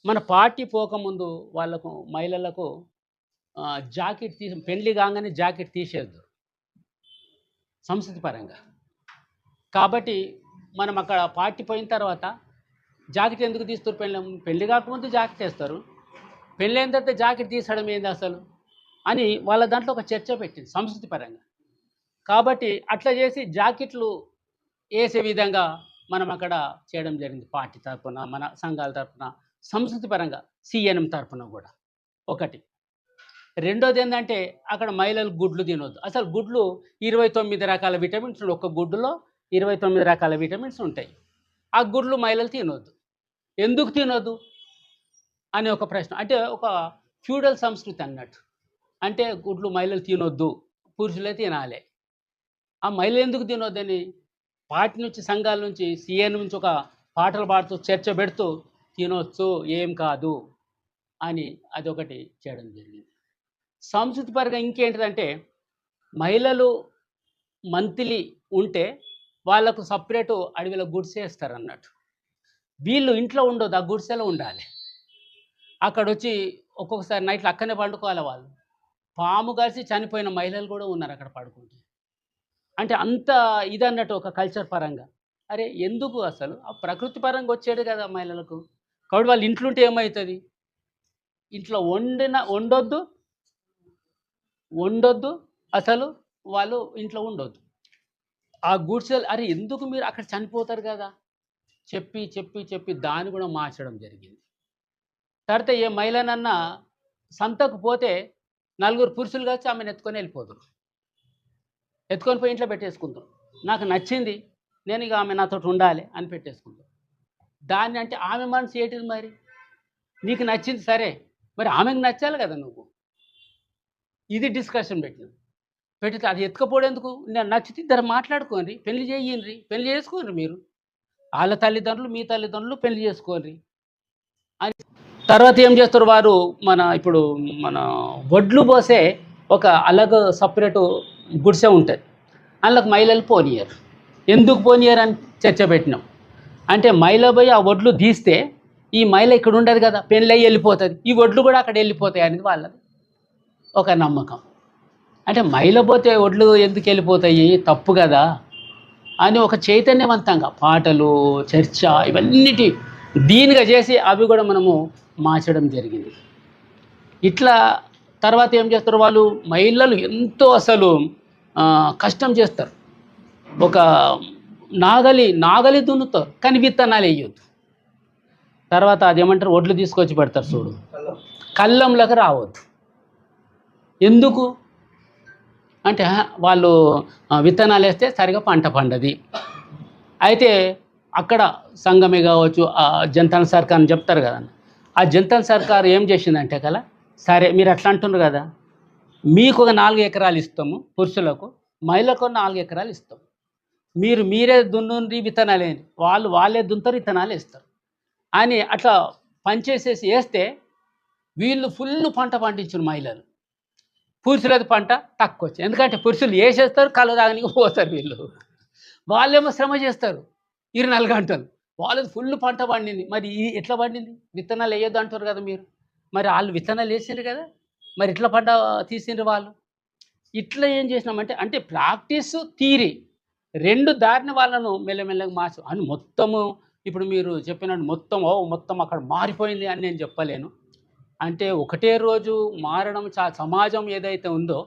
మన పార్టీ పోకముందు వాళ్ళకు మహిళలకు జాకెట్ పెళ్లి కాగానే జాకెట్ తీసేద్దు సంస్కృతి పరంగా. కాబట్టి మనం అక్కడ పార్టీ పోయిన తర్వాత జాకెట్ ఎందుకు తీస్తారు? పెళ్లి కాకముందు జాకెట్ వేస్తారు, పెళ్ళి అయిన తర్వాత జాకెట్ తీసడం ఏంది అసలు అని వాళ్ళ దాంట్లో ఒక చర్చ పెట్టింది సంస్కృతి పరంగా. కాబట్టి అట్లా చేసి జాకెట్లు వేసే విధంగా మనం అక్కడ చేయడం జరిగింది. పార్టీ తరఫున, మన సంఘాల తరఫున, సంస్కృతి పరంగా సిఎన్ఎం తరఫున కూడా ఒకటి. రెండోది ఏంటంటే అక్కడ మహిళలు గుడ్లు తినొద్దు. అసలు గుడ్లు 29 రకాల విటమిన్స్ ఉంటాయి. ఒక గుడ్డులో 29 రకాల విటమిన్స్ ఉంటాయి. ఆ గుడ్లు మహిళలు తినొద్దు. ఎందుకు తినొద్దు అనే ఒక ప్రశ్న. అంటే ఒక ఫ్యూడల్ సంస్కృతి అన్నట్టు. అంటే గుడ్లు మహిళలు తినొద్దు, పురుషులే తినాలి. ఆ మహిళలు ఎందుకు తినొద్దని పార్టీ నుంచి, సంఘాల నుంచి, సీఎం నుంచి ఒక పాటలు పాడుతూ చర్చ పెడుతూ తినొచ్చు, ఏం కాదు అని అదొకటి చేయడం జరిగింది. సంస్కృతి పరంగా ఇంకేంటిదంటే మహిళలు మంత్లీ ఉంటే వాళ్ళకు సపరేటు అడవిలో గుడిసె వేస్తారన్నట్టు. వీళ్ళు ఇంట్లో ఉండొద్దు, ఆ గుడిసెలో ఉండాలి. అక్కడ వచ్చి ఒక్కొక్కసారి నైట్లో అక్కడనే పండుకోవాలి వాళ్ళు. పాము కలిసి చనిపోయిన మహిళలు కూడా ఉన్నారు అక్కడ పడుకుంటే. అంటే అంత ఇదన్నట్టు ఒక కల్చర్ పరంగా. అరే ఎందుకు అసలు ఆ ప్రకృతి పరంగా వచ్చేది కదా మహిళలకు. కాబట్టి వాళ్ళు ఇంట్లో ఉంటే ఏమవుతుంది, ఇంట్లో వండొద్దు అసలు వాళ్ళు ఇంట్లో ఉండొద్దు. ఆ గుడిసెలు అరే ఎందుకు మీరు అక్కడ చనిపోతారు కదా చెప్పి చెప్పి చెప్పి దాన్ని కూడా మార్చడం జరిగింది. తర్వాత ఏ మహిళనన్నా సంతకు పోతే 4 పురుషులు కలిసి ఆమెను ఎత్తుకొని వెళ్ళిపోతారు. ఎత్తుకొని పోయి ఇంట్లో పెట్టేసుకుంటారు. నాకు నచ్చింది, నేను ఇక ఆమె నాతో ఉండాలి అని పెట్టేసుకుంటారు. దాన్ని అంటే ఆమె మనసు ఏంటిది మరి, నీకు నచ్చింది సరే, మరి ఆమెకు నచ్చాలి కదా నువ్వు. ఇది డిస్కషన్ పెడితే అది ఎత్తుకపోవడం ఎందుకు? నేను నచ్చితే ఇద్దరు మాట్లాడుకోండి, పెళ్లి చేయండి, పెళ్లి చేసుకోండి. మీరు వాళ్ళ తల్లిదండ్రులు, మీ తల్లిదండ్రులు పెళ్లి చేసుకోండి అని. తర్వాత ఏం చేస్తారు వారు, ఇప్పుడు మన వడ్లు పోసే ఒక అలాగ సపరేటు గుడిసె ఉంటుంది. అందులోకి మహిళలు పోనీయరు. ఎందుకు పోనీయరు అని చర్చ పెట్టినాం. అంటే మహిళ పోయి ఆ వడ్లు తీస్తే ఈ మహిళ ఇక్కడ ఉండదు కదా, పెళ్ళి వెళ్ళిపోతుంది, ఈ వడ్లు కూడా అక్కడ వెళ్ళిపోతాయి అనేది వాళ్ళది ఒక నమ్మకం. అంటే మహిళ పోతే వడ్లు ఎందుకు వెళ్ళిపోతాయి, తప్పు కదా అని ఒక చైతన్యవంతంగా పాటలు, చర్చ ఇవన్నిటి దీనిగా చేసి అవి కూడా మనము మార్చడం జరిగింది. ఇట్లా తర్వాత ఏం చేస్తారు వాళ్ళు, మహిళలు ఎంతో అసలు కష్టం చేస్తారు. ఒక నాగలి దున్నుతారు కానీ విత్తనాలు వేయొద్దు. తర్వాత అదేమంటారు, వడ్లు తీసుకొచ్చి పెడతారు చూడు, కళ్ళంలోకి రావద్దు. ఎందుకు అంటే వాళ్ళు విత్తనాలు వేస్తే సరిగా పంట పండది. అయితే అక్కడ సంఘమే కావచ్చు, జనతా సర్కార్ అని చెప్తారు కదా, ఆ జనతా సర్కార్ ఏం చేసిందంటే కదా, సరే మీరు అట్లా అంటున్నారు కదా, మీకు ఒక 4 ఎకరాలు ఇస్తాము పురుషులకు, మహిళలకు 4 ఎకరాలు ఇస్తాం, మీరే దున్నుండి విత్తనాలు వేయండి, వాళ్ళే దున్నుతారు, విత్తనాలు వేస్తారు అని అట్లా పనిచేసేసి వేస్తే వీళ్ళు ఫుల్ పంట పండించారు మహిళలు. పురుషులది పంట తక్కువ వచ్చింది. ఎందుకంటే పురుషులు వేసేస్తారు, కళ్ళు తాగనికి పోతారు, వాళ్ళేమో శ్రమ చేస్తారు 24 గంటలు, వాళ్ళది ఫుల్ పంట పండింది. మరి ఎట్లా పండింది, విత్తనాలు వేయొద్దు అంటారు కదా మీరు, మరి వాళ్ళు విత్తనాలు వేసిండ్రు కదా, మరి ఇట్లా పంట తీసిండ్రు వాళ్ళు. ఇట్లా ఏం చేసినామంటే అంటే ప్రాక్టీస్, థియరీ 2 దారిని వాళ్ళను మెల్లమెల్లగా మార్చు అని మొత్తము. ఇప్పుడు మీరు చెప్పినట్టు మొత్తం అక్కడ మారిపోయింది అని నేను చెప్పలేను. అంటే ఒకటే రోజు మారడం సమాజం ఏదైతే ఉందో,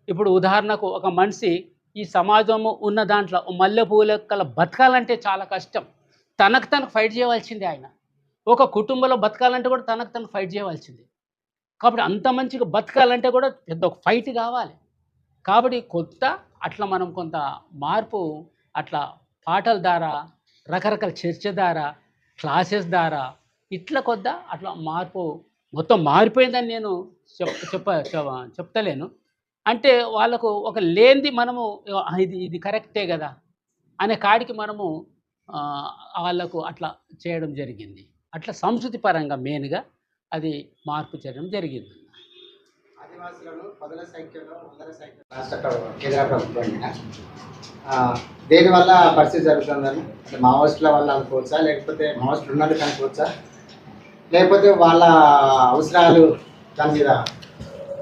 ఇప్పుడు ఉదాహరణకు ఒక మనిషి ఈ సమాజము ఉన్న దాంట్లో మల్లెపూల బతకాలంటే చాలా కష్టం. తనకు ఫైట్ చేయవలసిందే ఆయన. ఒక కుటుంబంలో బతకాలంటే కూడా తనకు ఫైట్ చేయవలసిందే. కాబట్టి అంత మంచిగా బతకాలంటే కూడా పెద్ద ఒక ఫైట్ కావాలి. కాబట్టి అట్లా మనం కొంత మార్పు అట్లా పాటల ద్వారా, రకరకాల చర్చ ద్వారా, క్లాసెస్ ద్వారా ఇట్లా అట్లా మార్పు మొత్తం మారిపోయిందని నేను చెప్తలేను. అంటే వాళ్ళకు ఒక లేనిది మనము ఇది కరెక్టే కదా అనే కాడికి మనము వాళ్ళకు అట్లా చేయడం జరిగింది. అట్లా సంస్కృతి పరంగా మెయిన్గా అది మార్పు చేయడం జరిగింది. ఆదివాసులను 10ల సంఖ్యలో 100ల సంఖ్యలో రాష్ట్ర కేంద్ర ప్రభుత్వం దేనివల్ల పరిస్థితి జరుగుతుందని, అంటే మావోయిస్టుల వల్ల అనుకోవచ్చా, లేకపోతే మావోయిస్టులు ఉన్నది అనుకోవచ్చా, లేకపోతే వాళ్ళ అవసరాలు దాని మీద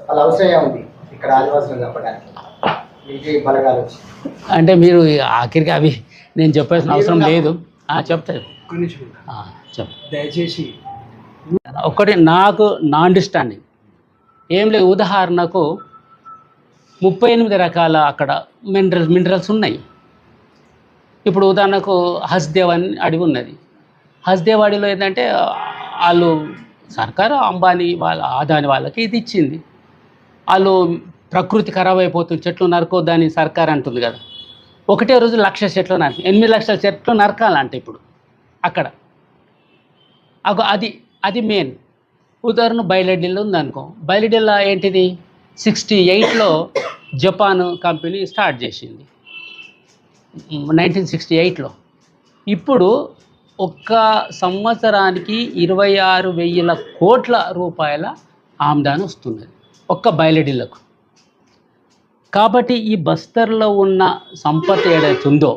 వాళ్ళ అవసరం ఉంది ఇక్కడ ఆదివాసులు చెప్పడానికి ఇంటి బలగాలు వచ్చి? అంటే మీరు ఆఖరికి అవి నేను చెప్పాల్సిన అవసరం లేదు, చెప్తారు చెప్ప దయచేసి. ఒకటి నాకు నా అండర్స్టాండింగ్ ఏం లేదు. ఉదాహరణకు 38 రకాల అక్కడ మినరల్స్ ఉన్నాయి. ఇప్పుడు ఉదాహరణకు హస్దేవ్ అని అడవి ఉన్నది. హస్దేవ్ అడవిలో ఏంటంటే వాళ్ళు సర్కారు అంబానీ వాళ్ళ అదాని వాళ్ళకి ఇది ఇచ్చింది. వాళ్ళు ప్రకృతి ఖరాబ్ అయిపోతుంది, చెట్లు నరకొద్దని సర్కార్ అంటుంది కదా. ఒకటే రోజు 1,00,000 చెట్లు 8 లక్షల చెట్లు నరకాలంటే ఇప్పుడు అక్కడ అది అది మెయిన్. ఉదాహరణ బయలడిల్లో ఉందనుకో. బయలడిల్లో ఏంటిది 68లో జపాన్ కంపెనీ స్టార్ట్ చేసింది, 1968లో. ఇప్పుడు ఒక్క సంవత్సరానికి 26,000 కోట్ల రూపాయల ఆమ్దాని వస్తున్నది ఒక్క బయలడిల్లకు. కాబట్టి ఈ బస్తర్లో ఉన్న సంపద ఏదైతే ఉందో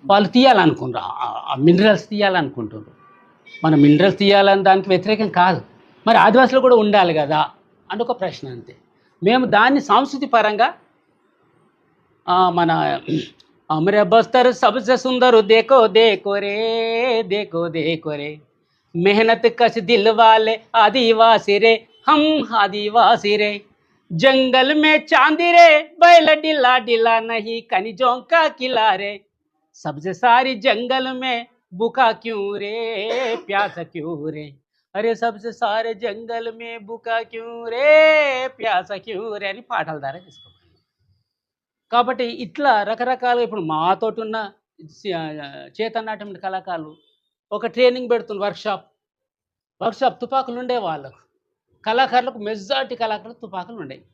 వాళ్ళు తీయాలనుకుంటారు, ఆ మినరల్స్ తీయాలనుకుంటున్నారు. మన మినరల్స్ తీయాలని దానికి వ్యతిరేకం కాదు, మరి ఆదివాసులు కూడా ఉండాలి కదా అని ఒక ప్రశ్న అంతే. మేము దాన్ని సంస్కృతి పరంగా మన అమరే బస్తర్ సబ్సే సుందరు దేకో దేకో రే దేకో దేకో రే మెహనత్ కష్ దిల్ వాలే ఆదివాసి రే హమ్ ఆదివాసి రే जंगल में चांदी रे बैल डिला डिला नहीं खनिजों का किला रे सबसे सारी जंगल में बुका क्यों रे प्यास क्यों रे अरे सबसे सारे जंगल में बुका क्यों रे प्यास क्यों रे అని పాటల ద్వారా తీసుకోవాలి. కాబట్టి ఇట్లా రకరకాలుగా ఇప్పుడు మాతోటి ఉన్న చేతనాట్యం కళాకారులు ఒక ట్రైనింగ్ పెడుతున్న వర్క్షాప్ తుపాకులు ఉండే వాళ్ళకు, కళాకారులకు మెజార్టీ కళాకారులకు తుపాకులు ఉండేవి.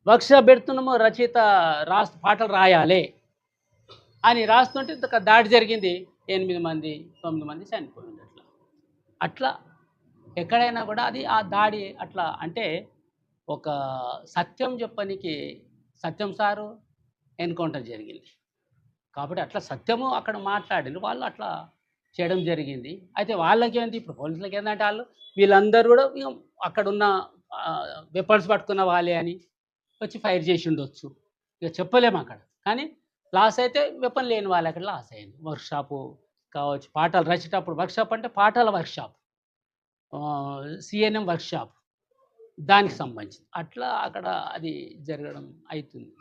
వర్క్షాప్ పెడుతున్నాము, రచయిత పాటలు రాయాలి అని రాస్తుంటే దాడి జరిగింది, 8 మంది 9 మంది చనిపోయింది. అట్లా ఎక్కడైనా కూడా అది ఆ దాడి అట్లా అంటే ఒక సత్యం చెప్పనికి సత్యం సారు ఎన్కౌంటర్ జరిగింది. కాబట్టి అట్లా సత్యము అక్కడ మాట్లాడింది, వాళ్ళు అట్లా చేయడం జరిగింది. అయితే వాళ్ళకి ఏంటి ఇప్పుడు పోలీసులకి ఏంటంటే వీళ్ళందరూ కూడా అక్కడున్న వెపన్స్ పట్టుకున్న వాళ్ళే అని వచ్చి ఫైర్ చేసి ఉండొచ్చు, ఇక చెప్పలేము అక్కడ. కానీ లాస్ అయితే వెపన్ లేని వాళ్ళు అక్కడ లాస్ అయింది. వర్క్షాపు కావచ్చు, పాటలు రచేటప్పుడు వర్క్షాప్ అంటే పాటల వర్క్షాప్, సిఎన్ఎం వర్క్షాప్ దానికి సంబంధించి అట్లా అక్కడ అది జరగడం అవుతుంది.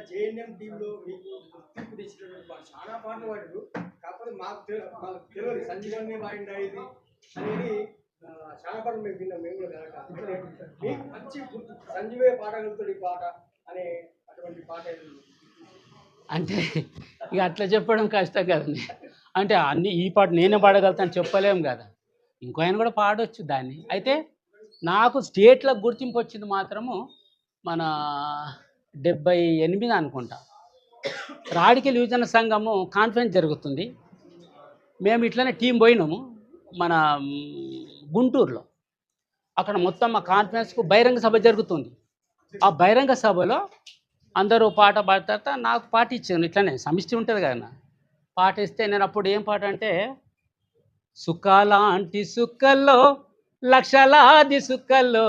జేఎన్ఎం టీంలో మీకు గుర్తింపు తెచ్చినటువంటి చాలా పాటలు పాడారు, కాకపోతే మాకు తెలియదు సంజీవని పాడిండా ఇది అనేది చాలా పాటలు మేము విన్నాం, మేము కూడా కనుక మీకు మంచి సంజీవే పాడగలుగుతాడు ఈ పాట అనే అటువంటి పాట అంటే ఇక అట్లా చెప్పడం కష్టం కదండి. అంటే అన్ని ఈ పాట నేనే పాడగలుగుతాను చెప్పలేము కదా, ఇంకో ఆయన కూడా పాడవచ్చు దాన్ని. అయితే నాకు స్టేట్లో గుర్తింపు వచ్చింది మాత్రము మన 78 అనుకుంటా, రాడికల్ యువజన సంఘము కాన్ఫరెన్స్ జరుగుతుంది. మేము ఇట్లనే టీం పోయినాము మన గుంటూరులో. అక్కడ మొత్తం మా కాన్ఫరెన్స్కు బహిరంగ సభ జరుగుతుంది. ఆ బహిరంగ సభలో అందరూ పాట పాడతారట, నాకు పాట ఇచ్చాను. ఇట్లనే సమిష్టి ఉంటుంది కదా, పాట ఇస్తే నేను అప్పుడు ఏం పాట అంటే, సుఖాలాంటి సుక్కల్లో లక్షలాది సుక్కల్లో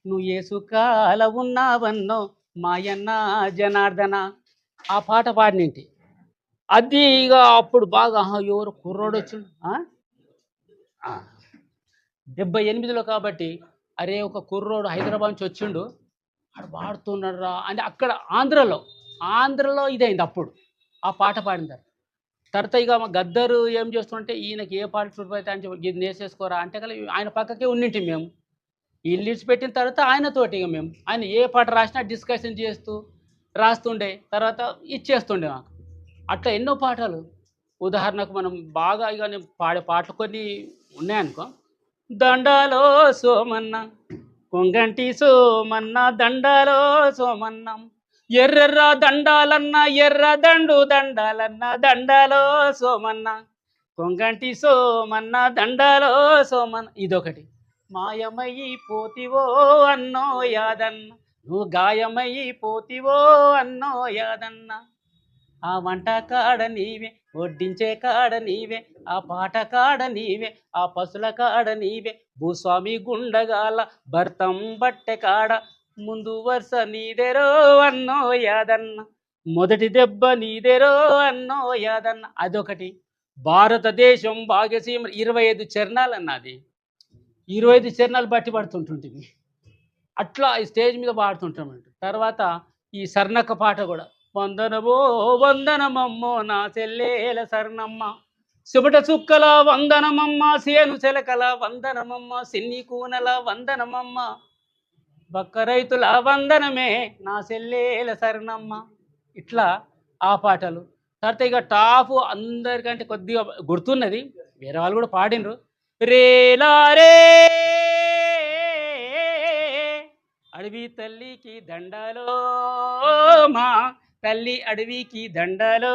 నువ్వు ఏ సుఖాల ఉన్నావన్నో మాయన్న జనార్దన, ఆ పాట పాడినింటి. అది ఇక అప్పుడు బాగా ఎవరు కుర్రోడు వచ్చిండు 78లో కాబట్టి, అరే ఒక కుర్రోడు హైదరాబాద్ నుంచి వచ్చిండు అక్కడ పాడుతున్నాడు రా అంటే అక్కడ ఆంధ్రలో ఇదైంది అప్పుడు ఆ పాట పాడిందారు. తర్వాత ఇక మా గద్దరు ఏం చేస్తుంటే ఈయనకి ఏ పాట చూడిపోతే అని చెప్పి ఇది నేసేసుకోరా అంటే కదా ఆయన పక్కకే ఉన్నింటి మేము. ఈ లిస్ట్ పెట్టిన తర్వాత ఆయనతోటి ఇక మేము ఆయన ఏ పాట రాసినా డిస్కషన్ చేస్తూ రాస్తుండే, తర్వాత ఇచ్చేస్తుండే మాకు. అట్లా ఎన్నో పాటలు. ఉదాహరణకు మనం బాగా ఇక నేను పాడే పాటలు కొన్ని ఉన్నాయనుకో, దండాలో సోమన్న కొంగంటి సోమన్న దండాలో సోమన్నం ఎర్రెర్ర దండాలన్న ఎర్ర దండు దండాలన్న దండాలో సోమన్న కొంగంటి సోమన్న దండాలో సోమన్న, ఇదొకటి. మాయమయ్యి పోతివో అన్నో యాదన్న నువ్వు గాయమయ్యి పోతివో అన్నో యాదన్న, ఆ వంట కాడ నీవే వడ్డించే కాడ నీవే ఆ పాట కాడ నీవే ఆ పశుల కాడ నీవే భూస్వామి గుండగాల భర్తం బట్టె కాడ ముందు వరుస నీదెరో అన్నో యాదన్న మొదటి దెబ్బ నీదెరో అన్నో యాదన్న, అదొకటి. భారతదేశం భాగ్యసీమ 25 చరణాలు అన్నది, 25 చరణాలు బట్టి పడుతుంటుంది. అట్లా ఈ స్టేజ్ మీద పాడుతుంటామంట. తర్వాత ఈ సర్నక్క పాట కూడా వందనమో వందనమమ్మో నా చెల్లేల సర్ణమ్మ, సుబట చుక్కల వందనమమ్మ, సేను చెలకల వందనమమ్మ, సిన్ని కూనల వందనమమ్మ, బక్క రైతుల వందనమే నా చెల్లేల సర్ణమ్మ. ఇట్లా ఆ పాటలు. తర్వాత ఇక టాప్ అందరికంటే కొద్దిగా గుర్తున్నది, వేరే వాళ్ళు కూడా పాడినరు. రేలారే అడవి తల్లికి దండాలో, మా తల్లి అడవికి దండాలో,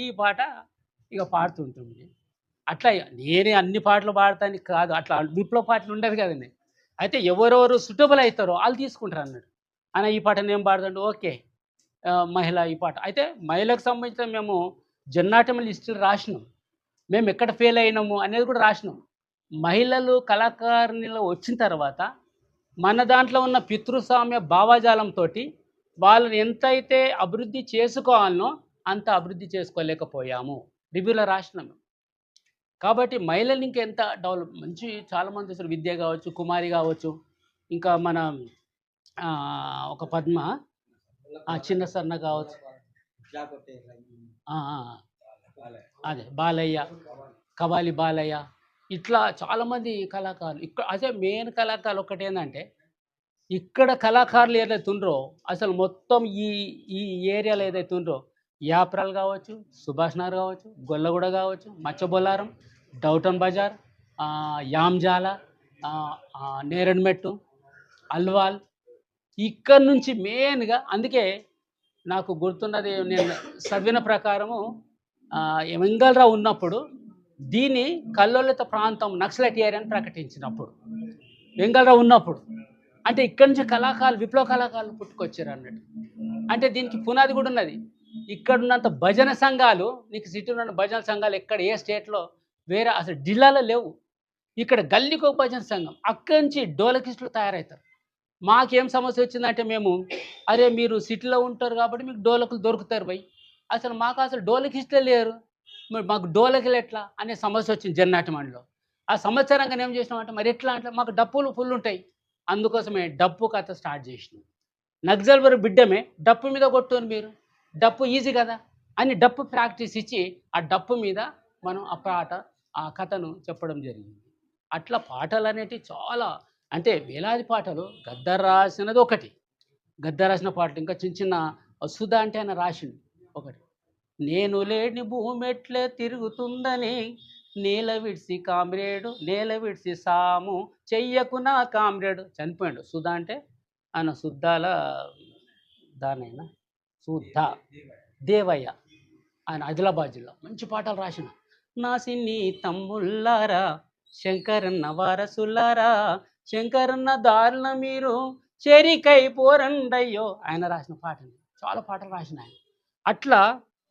ఈ పాట ఇక పాడుతుంటుంది. అట్లా నేనే అన్ని పాటలు పాడతానికి కాదు, అట్లా విప్లవ పాటలు ఉండదు కదండి. అయితే ఎవరెవరు సూటబుల్ అవుతారో వాళ్ళు తీసుకుంటారు అన్నాడు. అన్న ఈ పాట నేను పాడుతుంటే ఓకే, మహిళ ఈ పాట. అయితే మహిళకు సంబంధించిన మేము జన్నాటం లిస్టులు రాసినాం, మేము ఎక్కడ ఫెయిల్ అయినాము అనేది కూడా రాసినాం. మహిళలు కళాకారునిలో వచ్చిన తర్వాత మన దాంట్లో ఉన్న పితృస్వామ్య భావజాలంతో వాళ్ళని ఎంతైతే అభివృద్ధి చేసుకోవాలనో అంత అభివృద్ధి చేసుకోలేకపోయాము, రివ్యూలో రాసినాము. కాబట్టి మహిళలు ఇంకెంత డెవలప్, మంచి చాలామంది అసలు విద్య కావచ్చు, కుమారి కావచ్చు, ఇంకా మన ఒక పద్మ, చిన్న సన్న కావచ్చు, అదే బాలయ్య, కవాలి బాలయ్య, ఇట్లా చాలామంది కళాకారులు ఇక్కడ. అదే మెయిన్ కళాకారులు ఒకటి ఏంటంటే, ఇక్కడ కళాకారులు ఏదైతే ఉండ్రో అసలు మొత్తం ఈ ఈ ఏరియాలో ఏదైతే ఉండ్రో, యాప్రాల్ కావచ్చు, సుభాష్ నగర్ కావచ్చు, గొల్లగూడ కావచ్చు, మచ్చబొల్లారం, డౌటన్ బజార్, యామ్జాల, నేరడ్మెట్టు, అల్వాల్, ఇక్కడ నుంచి మెయిన్గా. అందుకే నాకు గుర్తున్నది, నేను చదివిన ప్రకారము వెంగళరావు ఉన్నప్పుడు దీన్ని కల్లోలిత ప్రాంతం నక్సలైట్ ఏరియా అని ప్రకటించినప్పుడు, వెంగళరావు ఉన్నప్పుడు, అంటే ఇక్కడి నుంచి కళాకారులు, విప్లవ కళాకారులు పుట్టుకొచ్చారు అన్నట్టు. అంటే దీనికి పునాది కూడా ఉన్నది. ఇక్కడ ఉన్నంత భజన సంఘాలు, నీకు సిటీలో ఉన్న భజన సంఘాలు ఎక్కడ ఏ స్టేట్లో వేరే అసలు జిల్లాలో లేవు. ఇక్కడ గల్లీకి ఒక భజన సంఘం, అక్కడి నుంచి డోలకిస్టులు తయారవుతారు. మాకేం సమస్య వచ్చిందంటే, మేము అరే మీరు సిటీలో ఉంటారు కాబట్టి మీకు డోలకులు దొరుకుతారు భయ్, అసలు మాకు అసలు డోలకిస్టులే లేరు, మరి మాకు డోలకులు ఎట్లా అనే సమస్య వచ్చింది జన్నాటమంలో. ఆ సంవత్సరంగా ఏం చేసినామంటే, మరి ఎట్లా అంటే మాకు డప్పులు ఫుల్ ఉంటాయి, అందుకోసమే డప్పు కథ స్టార్ట్ చేసినాం. నక్సల్బర్ బిడ్డమే డప్పు మీద కొట్టుని, మీరు డప్పు ఈజీ కదా అని డప్పు ప్రాక్టీస్ ఇచ్చి ఆ డప్పు మీద మనం ఆ పాట, ఆ కథను చెప్పడం జరిగింది. అట్లా పాటలు అనేటివి చాలా, అంటే వేలాది పాటలు. గద్దర్ రాసినది ఒకటి, గద్దర్ రాసిన పాటలు ఇంకా చిన్న చిన్న సుధా అంటే ఆయన రాసిండు ఒకటి. నేను లేని భూమి ఎట్లే తిరుగుతుందని, నేల విడిసి కామ్రేడు, నేల విడిసి సాము చెయ్యకు నా కామ్రేడు, చనిపోయాడు. సుధా అంటే ఆయన శుద్ధాల దానైనా శుద్ధ దేవయ్య, ఆయన ఆదిలాబాద్ జిల్లా. మంచి పాటలు రాసిన. నా సిన్ని తమ్ముళ్ళారా, శంకరన్న వారసులారా, శంకరన్న దారుల మీరు చెరికై పోరండయ్యో, ఆయన రాసిన పాటలు. చాలా పాటలు రాసిన ఆయన. అట్లా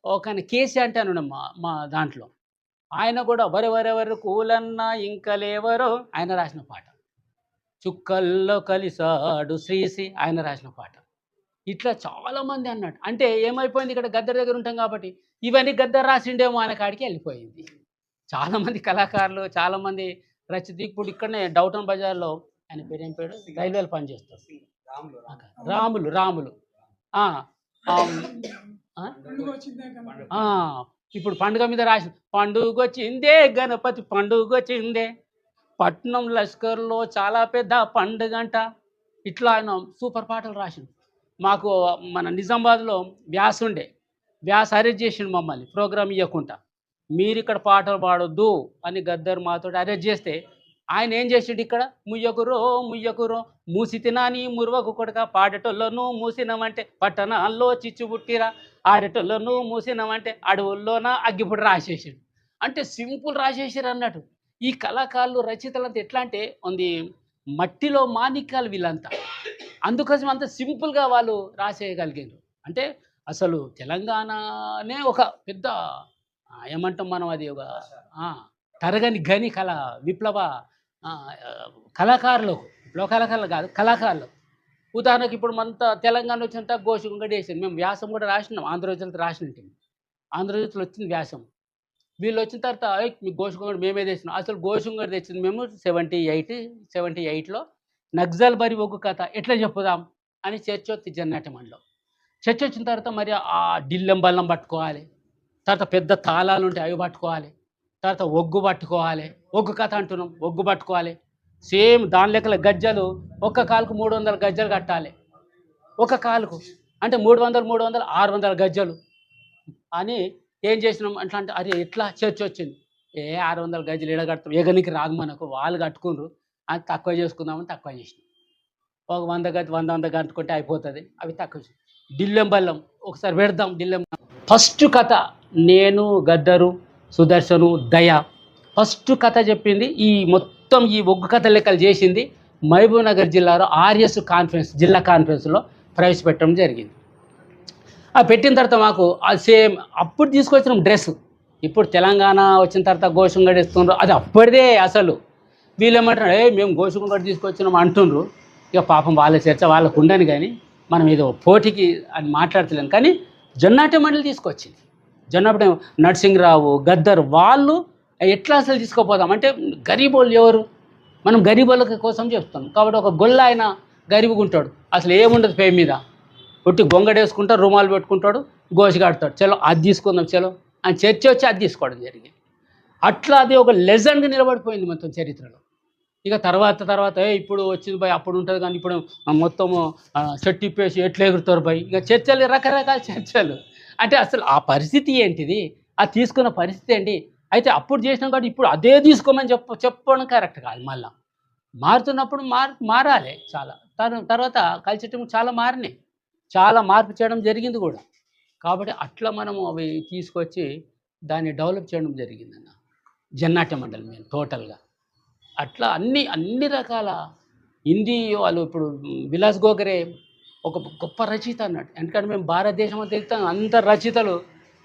ఒక కేసీ అంటే అని మా దాంట్లో, ఆయన కూడా వరెవరెవరు కూలన్నా ఇంకా లేవరో, ఆయన రాసిన పాట. చుక్కల్లో కలిసాడు శ్రీసి, ఆయన రాసిన పాట. ఇట్లా చాలామంది అన్నట్టు. అంటే ఏమైపోయింది, ఇక్కడ గద్దర్ దగ్గర ఉంటాం కాబట్టి ఇవన్నీ గద్దర్ రాసిండేమో అనే కాడికి వెళ్ళిపోయింది. చాలామంది కళాకారులు, చాలామంది రచయిత. ఇప్పుడు ఇక్కడనే డౌటన్ బజార్లో ఆయన పేరు ఏం పేరు, రైల్వేలు పనిచేస్తారు, రాములు. ఇప్పుడు పండుగ మీద రాసిన, పండుగొచ్చిందే గణపతి పండుగొచ్చిందే, పట్నం లష్కర్లో చాలా పెద్ద పండుగంట. ఇట్లా ఆయన సూపర్ పాటలు రాసిండు. మాకు మన నిజామాబాద్లో వ్యాస్ ఉండే, వ్యాస్ అరెస్ట్ చేసిండు మమ్మల్ని ప్రోగ్రామ్ ఇవ్వకుండా, మీరు ఇక్కడ పాటలు పాడొద్దు అని గద్దర్ మాతో అరెస్ట్ చేస్తే, ఆయన ఏం చేసిండు, ఇక్కడ ముయ్యకురో మూసి తినాని మురువకు కొడక, పాడేటోళ్ళను మూసినమంటే పట్టణాల్లో చిచ్చు పుట్టిరా, ఆడేటోళ్ళను మూసినమంటే అడవుల్లోన అగ్గిపుడి రాసేసాడు. అంటే సింపుల్ రాసేసారు అన్నట్టు. ఈ కళాకారులు, రచయితలంతా ఎట్లా అంటే ఉంది, మట్టిలో మాణిక్యాలు వీళ్ళంతా. అందుకోసం అంత సింపుల్గా వాళ్ళు రాసేయగలిగారు. అంటే అసలు తెలంగాణనే ఒక పెద్ద ఏమంటాం మనం, అది ఒక తరగని గని విప్లవ కళాకారులకు, విప్లవ కళాకారులు కాదు, కళాకారులకు. ఉదాహరణకు ఇప్పుడు మన తెలంగాణ వచ్చినంత గోషుగంగడి వేసాను. మేము వ్యాసం కూడా రాసినాం, ఆంధ్రజ్యోతిలో రాసినట్టు. ఆంధ్రజ్యోతిలో వచ్చింది వ్యాసం. వీళ్ళు వచ్చిన తర్వాత మీ గోషుగంగడి మేమే తెచ్చినాం. అసలు గోషుగంగడి తెచ్చింది మేము 78లో నక్సల్బరీ ఒగ్గు కథ ఎట్లా చెప్పుదాం అని చర్చ జన్నాటమంలో. చర్చ వచ్చిన తర్వాత మరి ఆ డిల్లెం బల్లం పట్టుకోవాలి, తర్వాత పెద్ద తాళాలు ఉంటాయి అవి పట్టుకోవాలి, తర్వాత ఒగ్గు పట్టుకోవాలి, ఒగ్గు కథ అంటున్నాం, ఒగ్గు పట్టుకోవాలి. సేమ్ దాని లెక్కల గజ్జలు ఒక్క కాలుకు 300 గజ్జలు కట్టాలి. ఒక కాలుకు అంటే 300 300 600 గజ్జలు అని ఏం చేసినాం అట్లా అంటే, అరే ఎట్లా చర్చ వచ్చింది, 600 గజ్జలు ఎడగడతాం, ఎగనికి రాదు మనకు, వాళ్ళు కట్టుకున్నారు అది తక్కువ చేసుకుందామని తక్కువ చేసినాం. ఒక 100 గజ్జ 100 కట్టుకుంటే అయిపోతుంది, అవి తక్కువ. డిల్లెం బల్లం ఒకసారి పెడదాం. డిల్లెం ఫస్ట్ కథ నేను, గద్దరు, సుదర్శను, దయ ఫస్ట్ కథ చెప్పింది. ఈ మొత్తం ఈ ఒగ్గు కథ లెక్కలు చేసింది మహబూబ్ నగర్ జిల్లాలో ఆర్ఎస్ కాన్ఫరెన్స్, జిల్లా కాన్ఫరెన్స్లో ప్రవేశపెట్టడం జరిగింది. ఆ పెట్టిన తర్వాత మాకు ఆ సేమ్ అప్పుడు తీసుకొచ్చిన డ్రెస్, ఇప్పుడు తెలంగాణ వచ్చిన తర్వాత గోషంగడ్ ఇస్తుండ్రు, అది అప్పటిదే. అసలు వీళ్ళు ఏమంటారు, మేము గోషంగడ్ తీసుకొచ్చినాం అంటుండ్రు. ఇక పాపం వాళ్ళ చర్చ వాళ్ళకు ఉండని, కానీ మనం ఏదో పోటీకి అని మాట్లాడతలేను. కానీ జొన్నాటి మండలి తీసుకొచ్చింది. జొన్నపటి నరసింహరావు, గద్దర్ వాళ్ళు ఎట్లా అసలు తీసుకోపోదాం అంటే, గరీబోళ్ళు ఎవరు, మనం గరీబోళ్ళ కోసం చెప్తాం. కాబట్టి ఒక గొల్ల ఆయన గరీబుగా ఉంటాడు, అసలు ఏముండదు పే మీద, పుట్టి గొంగడేసుకుంటాడు, రుమాలు పెట్టుకుంటాడు, గోసిగాడతాడు, చలో అది తీసుకుందాం చలో అని చర్చ వచ్చి అది తీసుకోవడం జరిగింది. అట్లా అది ఒక లెజెండ్గా నిలబడిపోయింది మొత్తం చరిత్రలో. ఇక తర్వాత ఇప్పుడు వచ్చింది భయ్, అప్పుడు ఉంటుంది కానీ ఇప్పుడు మొత్తము షర్ట్ ఇప్పేసి ఎట్లా ఎగురుతారు భయ్. ఇక చర్చలు రకరకాల చర్చలు. అంటే అసలు ఆ పరిస్థితి ఏంటిది, ఆ తీసుకున్న పరిస్థితి ఏంటి, అయితే అప్పుడు చేసినాం కాబట్టి ఇప్పుడు అదే తీసుకోమని చెప్పడం కరెక్ట్ కాదు. మళ్ళీ మారుతున్నప్పుడు మారాలి చాలా. తర్వాత కల్చర్ చాలా మారినాయి, చాలా మార్పు చేయడం జరిగింది కూడా. కాబట్టి అట్లా మనము అవి తీసుకొచ్చి దాన్ని డెవలప్ చేయడం జరిగిందన్న జన్నాట్య మండలి మేము టోటల్గా. అట్లా అన్ని రకాల హిందీ వాళ్ళు, ఇప్పుడు విలాస్ గోఖరే ఒక గొప్ప రచయిత అన్నాడు. ఎందుకంటే మేము భారతదేశం అని తెలుస్తాం, అందరు రచయితలు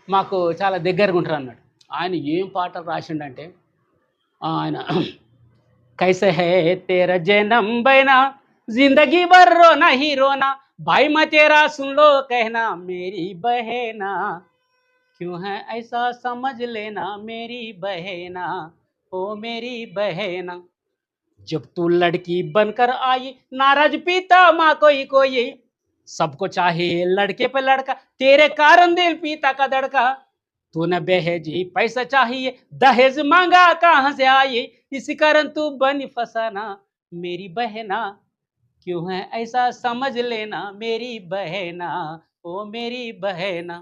మాకు చాలా దగ్గరగా ఉంటారు అన్నాడు. ఆయన ఏం పాటలు రాసిండంటే, ఆయన కైసే హే తేరా జనం బైనా जिंदगी भर रोना ही रोना भाई मैं तेरा सुन लो कहना मेरी बहना क्यों है ऐसा समझ लेना मेरी बहना ओ मेरी बहना जब तू लड़की बनकर आई नाराज पीता माँ कोई सबको चाहे लड़के पे लड़का तेरे कारण दिल पीता का दड़का तूने बेहेजी पैसा चाहिए दहेज मांगा कहाँ से आई इसी कारण तू बनी फसाना मेरी बहना क्यों है ऐसा समझ लेना मेरी बहना ओ मेरी बहना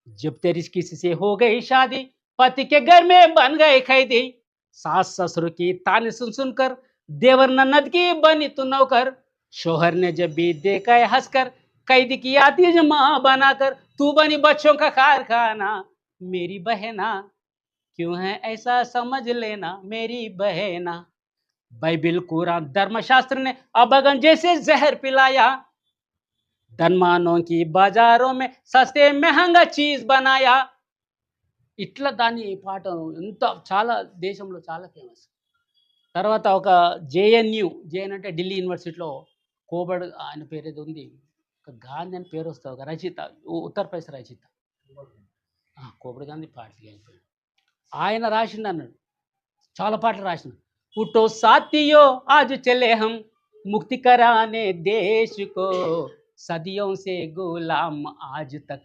जब तेरी किसी से हो गई शादी पति के घर में बन गए कैदी सास ससुर की ताने सुन सुनकर देवर ननद की बनी तू नौकर शोहर ने जब भी देखा है हंसकर कैदी की आती माँ बनाकर तू बनी बच्चों का कारखाना मेरी बहना क्यों है ऐसा समझ लेना मेरी बहना बाइबिल कुरान धर्मशास्त्र ने अबगन जैसे जहर पिलाया धनमानों की बाजारों में सस्ते महंगा चीज बनाया ఇట్లా దాని పాట ఎంత చాలా దేశంలో చాలా ఫేమస్. తర్వాత ఒక జేఎన్యు అంటే ఢిల్లీ యూనివర్సిటీలో కోబడ్ ఆయన పేరు ఏదో ఉంది, ఒక గాంధీ అని పేరు వస్తుంది, ఒక రచయిత, ఉత్తరప్రదేశ్ రచయిత, కోబడ్ గాంధీ పాటలు అయిపోయాడు. ఆయన రాసిండు అన్నాడు, చాలా పాటలు రాసిన. उठो साथियों आज चले हम मुक्ति कराने देश को सदियों से गुलाम आज तक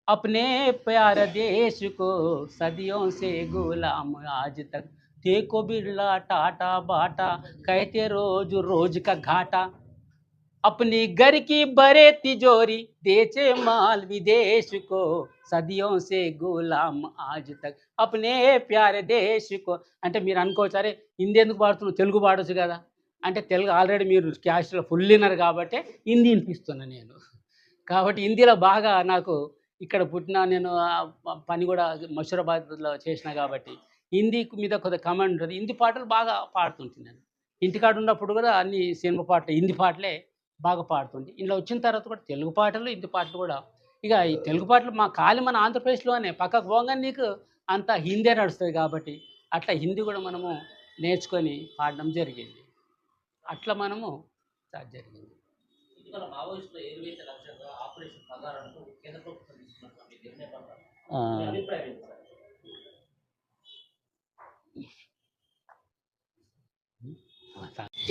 अपने प्यारे देश को सदियों से गुलाम आज तक देखो बिरला टाटा बाटा कहते रोज रोज का घाटा अपनी घर की बड़े तिजोरी बेचे माल विदेश को సదియోं से గులాం ఆజ్ తక్ అప్నే ప్యారే దేశ్ కో. అంటే మీరు అనుకోవచ్చు, అరే హిందీ ఎందుకు పాడుతున్నావు, తెలుగు పాడొచ్చు కదా అంటే, తెలుగు ఆల్రెడీ మీరు క్యాస్ట్లో ఫుల్ విన్నర్ కాబట్టి హిందీ వినిపిస్తున్నాను నేను. కాబట్టి హిందీలో బాగా నాకు ఇక్కడ పుట్టిన, నేను పని కూడా మషూరాబాద్లో చేసిన కాబట్టి హిందీ మీద కొద్దిగా కమాండ్ ఉంటుంది. హిందీ పాటలు బాగా పాడుతుంటున్నాను. ఇంటికాడ ఉన్నప్పుడు కూడా అన్ని సినిమా పాటలు హిందీ పాటలే బాగా పాడుతుంది. ఇంట్లో వచ్చిన తర్వాత కూడా తెలుగు పాటలు హిందీ పాటలు కూడా. ఇక ఈ తెలుగు పాటలు మా ఖాళీ మన ఆంధ్రప్రదేశ్లోనే, పక్కకు పోగానే నీకు అంతా హిందీ నడుస్తుంది కాబట్టి అట్లా హిందీ కూడా మనము నేర్చుకొని పాడడం జరిగింది. అట్లా మనము స్టార్ట్ జరిగింది.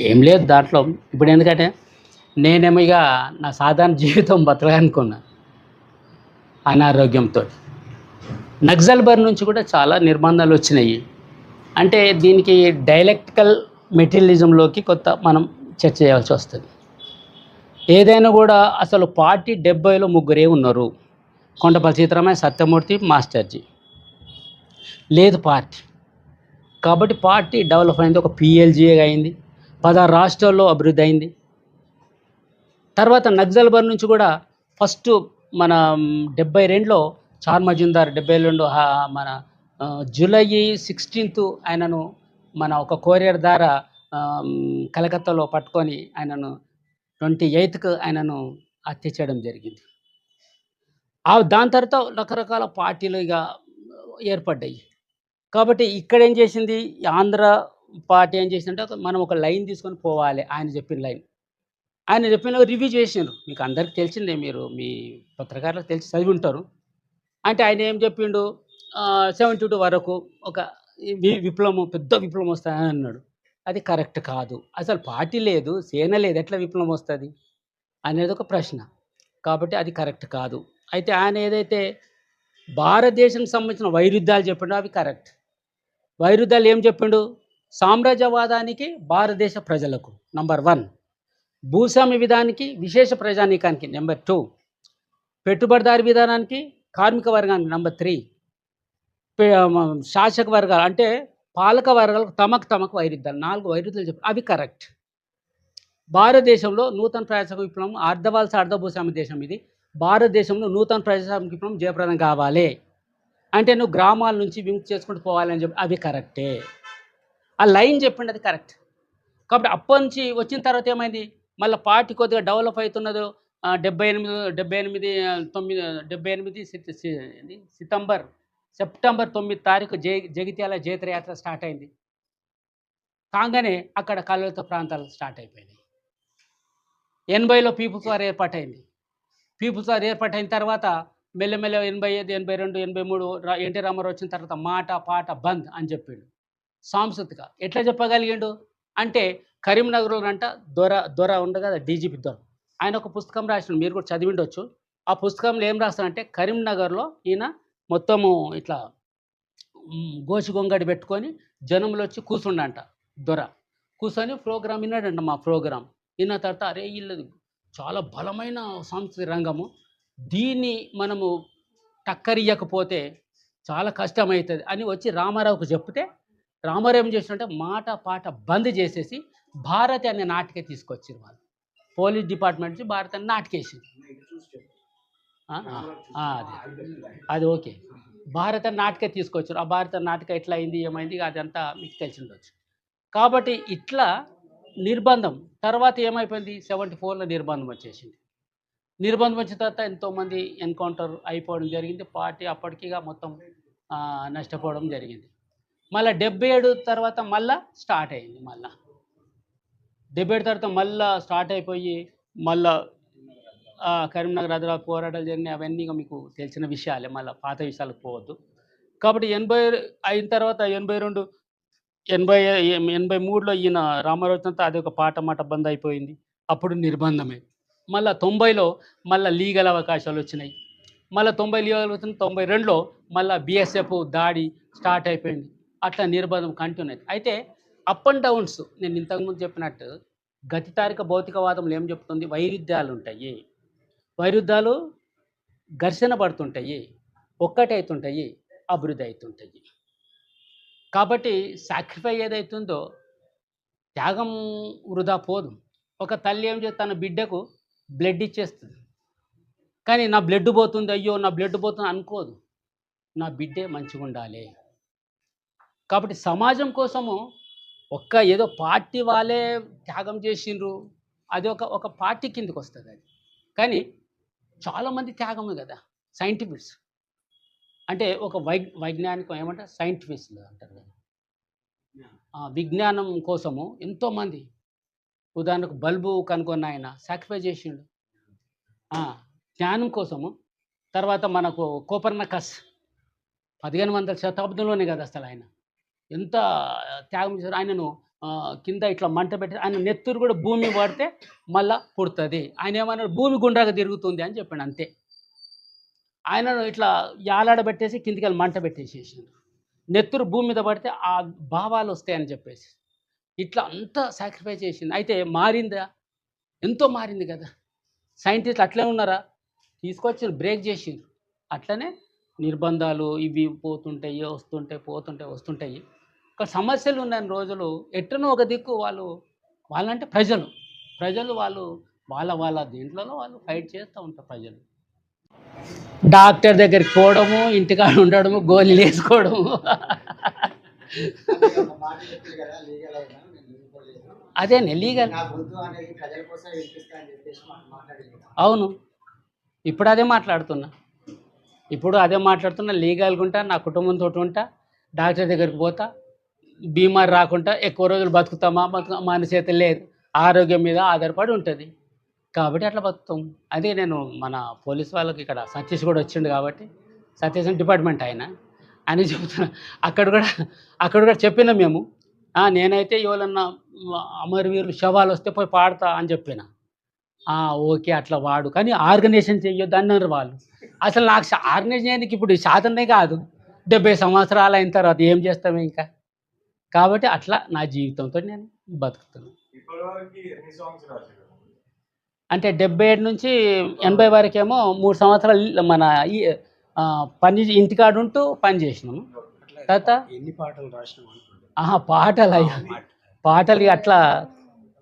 ఏం లేదు దాంట్లో. ఇప్పుడు ఎందుకంటే నేనేమో ఇక నా సాధారణ జీవితం బతకాలనుకున్నా, అనారోగ్యంతో. నక్సల్బర్ నుంచి కూడా చాలా నిర్బంధాలు వచ్చినాయి. అంటే దీనికి డైలెక్టికల్ మెటీరియలిజంలోకి కొత్త మనం చర్చ చేయాల్సి వస్తుంది. ఏదైనా కూడా అసలు పార్టీ 70లో ముగ్గురే ఉన్నారు, కొండపల్లి సీతారామయ్య, సత్యమూర్తి, మాస్టర్జీ. లేదు పార్టీ. కాబట్టి పార్టీ డెవలప్ అయింది, ఒక పిఎల్జీఏ అయింది, 16 రాష్ట్రాల్లో అభివృద్ధి అయింది. తర్వాత నక్సల్బర్ నుంచి కూడా ఫస్ట్ మన 72లో చార్ మజుందార్, 72 మన జూలై 16 ఆయనను మన ఒక కొరియర్ ద్వారా కలకత్తాలో పట్టుకొని ఆయనను 28కు ఆయనను హత్య చేయడం జరిగింది. దాని తర్వాత రకరకాల పార్టీలు ఇక ఏర్పడ్డాయి. కాబట్టి ఇక్కడ ఏం చేసింది ఆంధ్ర పార్టీ, ఏం చేసిందంటే మనం ఒక లైన్ తీసుకొని పోవాలి. ఆయన చెప్పిన లైన్, ఆయన చెప్పిన రివ్యూ చేసినారు. మీకు అందరికి తెలిసిందే, మీరు మీ పత్రికారులకు తెలిసి చదివి ఉంటారు. అంటే ఆయన ఏం చెప్పిండు, 72 వరకు ఒక విప్లవం, పెద్ద విప్లవం వస్తుందని అన్నాడు. అది కరెక్ట్ కాదు. అసలు పార్టీ లేదు, సేన లేదు, ఎట్లా విప్లవం వస్తుంది అనేది ఒక ప్రశ్న. కాబట్టి అది కరెక్ట్ కాదు. అయితే ఆయన ఏదైతే భారతదేశానికి సంబంధించిన వైరుధ్యాలు చెప్పిండో అవి కరెక్ట్. వైరుధ్యాలు ఏం చెప్పిండు, సామ్రాజ్యవాదానికి భారతదేశ ప్రజలకు నంబర్ 1, భూస్వామ్య విధానానికి విశేష ప్రజానీకానికి నెంబర్ 2, పెట్టుబడిదారి విధానానికి కార్మిక వర్గానికి నంబర్ 3, శాసక వర్గాలు అంటే పాలక వర్గాలకు తమకు వైరుధ్యాలు, 4 వైరుధ్యాలు చెప్పారు. అవి కరెక్ట్. భారతదేశంలో నూతన ప్రజాస్వామిక విప్లవం, అర్ధవలస అర్ధభూస్వామ్య దేశం ఇది. భారతదేశంలో నూతన ప్రజాస్వామిక విప్లవం జయప్రదం కావాలి అంటే నువ్వు గ్రామాల నుంచి విముక్తి చేసుకుంటూ పోవాలని చెప్పి అవి కరెక్టే. ఆ లైన్ చెప్పిండి, అది కరెక్ట్. కాబట్టి అప్పటి నుంచి వచ్చిన తర్వాత ఏమైంది, మళ్ళీ పార్టీ కొద్దిగా డెవలప్ అవుతున్నదో 78 సెప్టెంబర్ 9 జగిత్యాల జైత్రయాత్ర స్టార్ట్ అయింది. కాగానే అక్కడ కలవత ప్రాంతాలు స్టార్ట్ అయిపోయినాయి. 80లో పీపుల్స్ వార్ ఏర్పాటైంది. పీపుల్స్ వార్ ఏర్పాటైన తర్వాత మెల్లమెల్ల 85, 82, 83 ఎన్టీ రామారావు వచ్చిన తర్వాత మాట పాట బంద్ అని చెప్పిండు. సాంస్కృతిక ఎట్లా చెప్పగలిగిండు అంటే, కరీంనగర్లో అంట దొర ఉండ కదా, డీజీపీ దొర, ఆయన ఒక పుస్తకం రాసిండు, మీరు కూడా చదివిండొచ్చు. ఆ పుస్తకంలో ఏం రాస్తాడంటే, కరీంనగర్లో ఈయన మొత్తము ఇట్లా గోచి గొంగడి పెట్టుకొని జనంలో వచ్చి కూర్చుండంట దొర. కూర్చొని ప్రోగ్రామ్ విన్నాడంట, మా ప్రోగ్రామ్ విన్న తర్వాత అరే వీళ్ళది చాలా బలమైన సాంస్కృతిక రంగము, దీన్ని మనము టక్కరియకపోతే చాలా కష్టమవుతుంది అని వచ్చి రామారావుకు చెప్తే, రామారావు ఏం చేసినట్టే మాట పాట బంద్ చేసేసి భారతి అనే నాటిక తీసుకొచ్చారు వాళ్ళు. పోలీస్ డిపార్ట్మెంట్ నుంచి భారతి అనే నాటికేసింది. అది ఓకే, భారత నాటిక తీసుకొచ్చారు. ఆ భారత నాటిక ఎట్లా అయింది, ఏమైంది, అదంతా మీకు తెలిసి ఉండొచ్చు. కాబట్టి ఇట్లా నిర్బంధం తర్వాత ఏమైపోయింది, 74లో నిర్బంధం వచ్చేసింది. నిర్బంధం వచ్చిన తర్వాత ఎంతోమంది ఎన్కౌంటర్ అయిపోవడం జరిగింది. పార్టీ అప్పటికిగా మొత్తం నష్టపోవడం జరిగింది. మళ్ళీ 77 తర్వాత మళ్ళీ స్టార్ట్ అయింది. మళ్ళీ 77 తర్వాత మళ్ళీ స్టార్ట్ అయిపోయి మళ్ళీ కరీంనగర్ ఆదిలాబాద్ పోరాటాలు జరిగినాయి. అవన్నీ మీకు తెలిసిన విషయాలే, మళ్ళీ పాత విషయాలకు పోవద్దు. కాబట్టి 80 అయిన తర్వాత 82, 83లో ఈయన రామారావు వచ్చినంత అది ఒక పాట మాట బంద్ అయిపోయింది. అప్పుడు నిర్బంధమే. మళ్ళీ 90లో మళ్ళీ లీగల్ అవకాశాలు వచ్చినాయి. మళ్ళీ 90 లీగల్ వచ్చిన 92లో మళ్ళీ బిఎస్ఎఫ్ దాడి స్టార్ట్ అయిపోయింది. అట్లా నిర్బంధం కంటిన్యూ. అయితే అప్ అండ్ డౌన్స్, నేను ఇంతకుముందు చెప్పినట్టు గతితారిక భౌతికవాదంలో ఏం చెప్తుంది, వైరుధ్యాలు ఉంటాయి, వైరుధ్యాలు ఘర్షణ పడుతుంటాయి, ఒక్కటవుతుంటాయి, అభివృద్ధి అవుతుంటాయి. కాబట్టి సాక్రిఫై ఏదైతుందో త్యాగం వృధా పోదు. ఒక తల్లి ఏం చేస్తుంది, తన బిడ్డకు బ్లడ్ ఇచ్చేస్తుంది, కానీ నా బ్లడ్ పోతుంది, అయ్యో నా బ్లడ్ పోతుంది అనుకోదు, నా బిడ్డే మంచిగా ఉండాలి. కాబట్టి సమాజం కోసము ఏదో పార్టీ వాళ్ళే త్యాగం చేసిండ్రు, అది ఒక పార్టీ కిందకి వస్తుంది అది. కానీ చాలామంది త్యాగము కదా, సైంటిఫిక్స్ అంటే ఒక వైజ్ఞానికం ఏమంటారు, సైంటిఫిక్స్లు అంటారు కదా, విజ్ఞానం కోసము ఎంతోమంది, ఉదాహరణకు బల్బు కనుగొన్న ఆయన సాక్రిఫై చేసిండు జ్ఞానం కోసము. తర్వాత మనకు కోపర్నికస్ 1500 శతాబ్దంలోనే కదా అసలు ఆయన ఎంత త్యాగం చేశారు. ఆయనను కింద ఇట్లా మంట పెట్టి ఆయన నెత్తురు కూడా భూమి పడితే మళ్ళా పుడుతుంది. ఆయన ఏమన్నాడు, భూమి గుండ్రాగా తిరుగుతుంది అని చెప్పాడు, అంతే. ఆయనను ఇట్లా యాలాడబెట్టేసి కిందికి వెళ్ళి మంట పెట్టేసేసిండు. నెత్తురు భూమి మీద పడితే ఆ భావాలు వస్తాయని చెప్పేసి ఇట్లా అంతా సాక్రిఫైస్ చేసింది. అయితే మారిందా? ఎంతో మారింది కదా. సైంటిస్టులు అట్లే ఉన్నారా? తీసుకొచ్చి బ్రేక్ చేసిండ్రు. అట్లనే నిర్బంధాలు ఇవి పోతుంటాయి, వస్తుంటాయి. ఒక సమస్యలు ఉన్న రోజులు ఎట్టనో ఒక దిక్కు వాళ్ళంటే ప్రజలు వాళ్ళ దీంట్లోనో వాళ్ళు ఫైట్ చేస్తూ ఉంటారు. ప్రజలు డాక్టర్ దగ్గరికి పోవడము, ఇంటికాడ ఉండడము, గోళీలు వేసుకోవడము. అంటే ఒక మాట చెప్పారు కదా, లీగల్ అయినా నేను లీగల్ అదే లీగల్. నా గొంతు అనేది ప్రజల కోసం వినిపిస్తా అని చెప్పేసి మాట్లాడింది కదా. అవును, ఇప్పుడు అదే మాట్లాడుతున్నా. లీగల్గా ఉంటా, నా కుటుంబంతో ఉంటా, డాక్టర్ దగ్గరికి పోతా, బీమారి రాకుండా ఎక్కువ రోజులు బతుకుతామా మన చేతి లేదు, ఆరోగ్యం మీద ఆధారపడి ఉంటుంది. కాబట్టి అట్లా బతుకుతాం. అదే నేను మన పోలీస్ వాళ్ళకి ఇక్కడ సతీష్ కూడా వచ్చిండు కాబట్టి, సతీష్ డిపార్ట్మెంట్ ఆయన చెబుతున్నా. అక్కడ కూడా చెప్పినా మేము, నేనైతే ఎవరన్నా అమరవీరులు శవాలు వస్తే పోయి పాడతా అని చెప్పిన. ఓకే అట్లా వాడు, కానీ ఆర్గనైజేషన్ చెయ్యొద్దు అన్నారు వాళ్ళు. అసలు నాకు ఆర్గనైజేషన్ చేయడానికి ఇప్పుడు శాతనే కాదు, 70 సంవత్సరాలు అయిన తర్వాత ఏం చేస్తాము ఇంకా. కాబట్టి అట్లా నా జీవితంతో నేను బతుకుతున్నాను. అంటే 77 నుంచి 80 వరకేమో 3 సంవత్సరాలు మన ఈ పని ఇంటికాడు ఉంటూ పని చేసినాము. తర్వాత ఎన్ని పాటలు రాసినాం? పాటలు అట్లా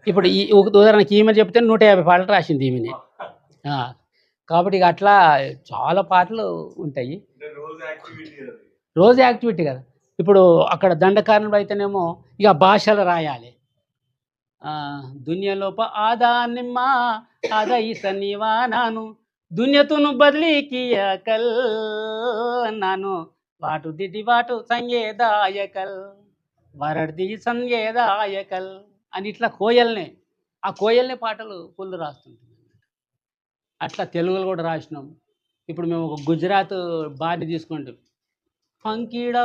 ఇప్పుడు ఈ ఉదాహరణకి ఈమె చెప్తే 150 పాటలు రాసింది ఈమెనే. కాబట్టి ఇక అట్లా చాలా పాటలు ఉంటాయి. రోజు యాక్టివిటీ కదా. ఇప్పుడు అక్కడ దండకారణులు అయితేనేమో ఇక భాషలు రాయాలి. దునియాలోప ఆదా నిమ్మ ఆదా ఈసనివా నాను దునియతును బదిలీకియ కల్ నాను వాటు దిటి వాటు సంగేదాయకల్ వరడ్ది సంగేదాయకల్ అని ఇట్లా ఆ కోయల్నే పాటలు ఫుల్ రాస్తుంటాం. అట్లా తెలుగులో కూడా రాసినాం. ఇప్పుడు మేము ఒక గుజరాత్ బాని తీసుకుంటాం. ఫంకిడా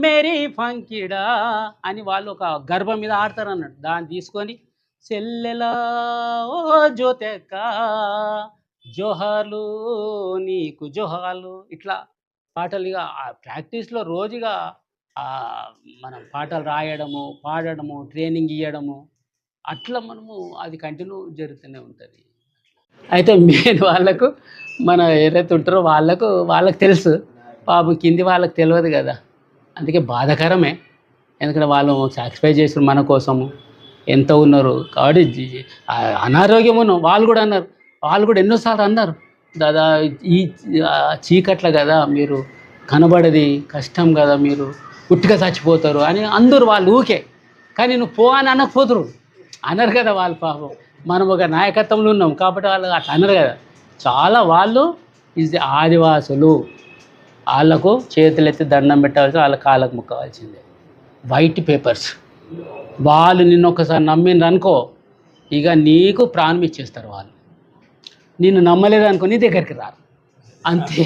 మేరీ ఫంకిడా అని వాళ్ళు ఒక గర్భం మీద ఆడతారు అన్నట్టు. దాన్ని తీసుకొని చెల్లెలా ఓ జ్యోతెక్క జోహార్లు నీకు జోహార్లు ఇట్లా పాటలు ఇక ప్రాక్టీస్లో రోజుగా మనం పాటలు రాయడము, పాడడము, ట్రైనింగ్ ఇవ్వడము, అట్లా మనము అది కంటిన్యూ జరుగుతూనే ఉంటుంది. అయితే మెయిన్ వాళ్ళకు మన ఏదైతే ఉంటారో వాళ్ళకు తెలుసు, పాపం కింది వాళ్ళకి తెలియదు కదా. అందుకే బాధాకరమే. ఎందుకంటే వాళ్ళు సాక్రిఫైస్ చేసిన మన కోసము ఎంత ఉన్నారు. కాబట్టి అనారోగ్యం ఉన్నాం వాళ్ళు కూడా అన్నారు. వాళ్ళు కూడా ఎన్నోసార్లు అన్నారు, దాదా ఈ చీకట్ల కదా మీరు కనబడది, కష్టం కదా, మీరు ఉట్టిగా చచ్చిపోతారు అని అందరూ వాళ్ళు ఊకే. కానీ నువ్వు పో అని అనకపోతురు అన్నారు కదా వాళ్ళు. పాపం మనం ఒక నాయకత్వంలో ఉన్నాం కాబట్టి వాళ్ళు అట్లా అన్నారు కదా. చాలా వాళ్ళు ఆదివాసులు, వాళ్ళకు చేతులెత్తి దండం పెట్టాల్సి, వాళ్ళ కాళ్ళకు ముక్కవలసిందే. వైట్ పేపర్స్ వాళ్ళు నిన్ను ఒకసారి నమ్మిండ్రు అనుకో, ఇక నీకు ప్రాణం ఇచ్చేస్తారు. వాళ్ళు నిన్ను నమ్మలేదు అనుకో నీ దగ్గరికి రారు, అంతే.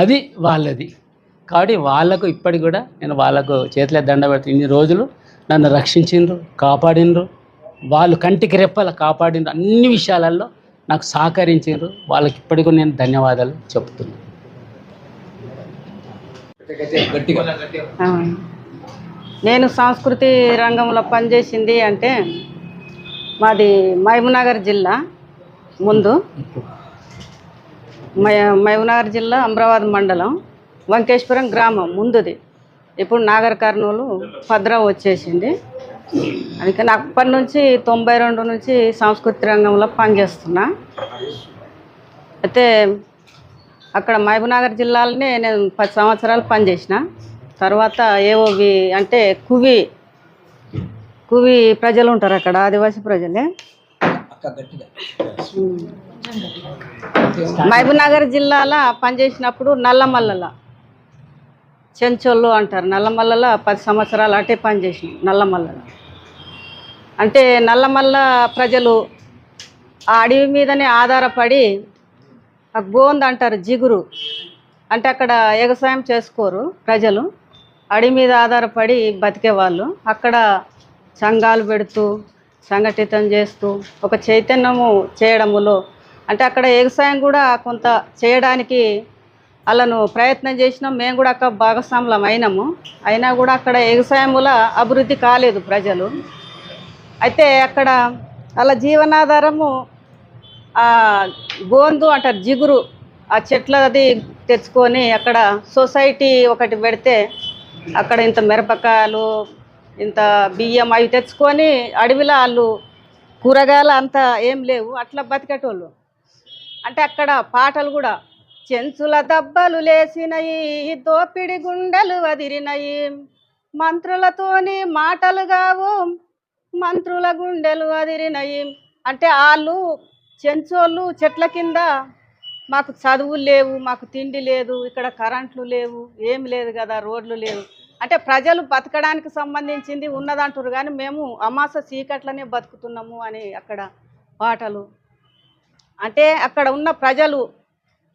అది వాళ్ళది. కాబట్టి వాళ్ళకు ఇప్పటికి కూడా నేను వాళ్ళకు చేతులే దండ పెడతాను. ఇన్ని రోజులు నన్ను రక్షించిండ్రు, కాపాడినరు. వాళ్ళు కంటికి రెప్పల కాపాడినరు, అన్ని విషయాలలో నాకు సహకరించారు. వాళ్ళకి ఇప్పటికీ నేను ధన్యవాదాలు చెప్తున్నాను. నేను సంస్కృతి రంగంలో పనిచేసింది అంటే మాది మహబూబ్నగర్ జిల్లా. ముందు మహబూబ్నగర్ జిల్లా అమరావతి మండలం వంకేశ్వరం గ్రామం ముందుది. ఇప్పుడు నాగర్ కర్నూలు భద్రం వచ్చేసింది. అందుకే నాకు అప్పటి నుంచి 92 నుంచి సంస్కృతి రంగంలో పనిచేస్తున్నా. అయితే అక్కడ మహబూబ్నగర్ జిల్లాలోనే నేను 10 సంవత్సరాలు పనిచేసిన. తర్వాత ఏవోవి అంటే కువి ప్రజలు ఉంటారు అక్కడ, ఆదివాసీ ప్రజలే. మహబూబ్నగర్ జిల్లాలో పనిచేసినప్పుడు నల్లమల్లల చెంచోళ్ళు అంటారు. నల్లమల్లలో 10 సంవత్సరాలు అటే పనిచేసిన. నల్లమల్లలో అంటే నల్లమల్ల ప్రజలు ఆ అడవి మీదనే ఆధారపడి, ఆ గోంద్ అంటారు జిగురు, అంటే అక్కడ వ్యవసాయం చేసుకోరు ప్రజలు, అడవి మీద ఆధారపడి బతికేవాళ్ళు. అక్కడ సంఘాలు పెడుతూ సంఘటితం చేస్తూ ఒక చైతన్యము చేయడములో అంటే అక్కడ వ్యవసాయం కూడా కొంత చేయడానికి వాళ్ళను ప్రయత్నం చేసినాం. మేము కూడా అక్కడ భాగస్వాములం అయినాము. అయినా కూడా అక్కడ వ్యవసాయముల అభివృద్ధి కాలేదు ప్రజలు. అయితే అక్కడ వాళ్ళ జీవనాధారము గోందు అంటారు, జిగురు ఆ చెట్లది తెచ్చుకొని అక్కడ సొసైటీ ఒకటి పెడితే అక్కడ ఇంత మిరపకాయలు ఇంత బియ్యం అవి తెచ్చుకొని అడవిలో వాళ్ళు కూరగాయలు అంతా ఏం లేవు, అట్లా బతికేటోళ్ళు. అంటే అక్కడ పాటలు కూడా చెంచుల దబ్బలు లేసినయి, దోపిడి గుండెలు వదిరినయి, మంత్రులతోని మాటలు కావు, మంత్రుల గుండెలు వదిరినయి. అంటే వాళ్ళు చెంచోళ్ళు చెట్ల కింద మాకు చదువులు లేవు, మాకు తిండి లేదు, ఇక్కడ కరెంట్లు లేవు, ఏం లేదు కదా, రోడ్లు లేవు. అంటే ప్రజలు బతకడానికి సంబంధించింది ఉన్నదంటారు, కానీ మేము అమాస చీకట్లనే బతుకుతున్నాము అని అక్కడ పాటలు. అంటే అక్కడ ఉన్న ప్రజలు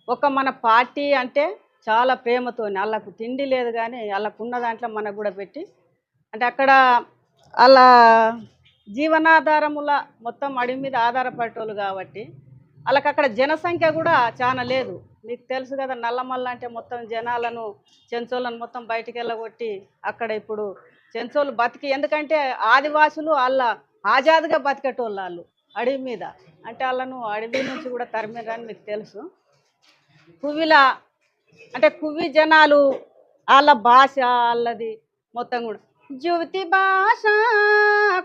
ఒక మన పార్టీ అంటే చాలా ప్రేమతో, వాళ్ళకు తిండి లేదు కానీ వాళ్ళకు ఉన్న దాంట్లో మనకు కూడా పెట్టి, అంటే అక్కడ వాళ్ళ జీవనాధారముల మొత్తం అడవి మీద ఆధారపడేటోళ్ళు కాబట్టి వాళ్ళకి అక్కడ జనసంఖ్య కూడా చాలా లేదు. మీకు తెలుసు కదా, నల్లమల్ల అంటే మొత్తం జనాలను చెంచోళ్ళను మొత్తం బయటికి వెళ్ళగొట్టి అక్కడ ఇప్పుడు చెంచోళ్ళు బతికి, ఎందుకంటే ఆదివాసులు వాళ్ళ ఆజాదుగా బతికేటోళ్ళు వాళ్ళు అడవి మీద. అంటే వాళ్ళను అడవి నుంచి కూడా తరిమిరని మీకు తెలుసు. కువిల అంటే కువి జనాలు వాళ్ళ భాష వాళ్ళది మొత్తం కూడా జ్యువతి భాష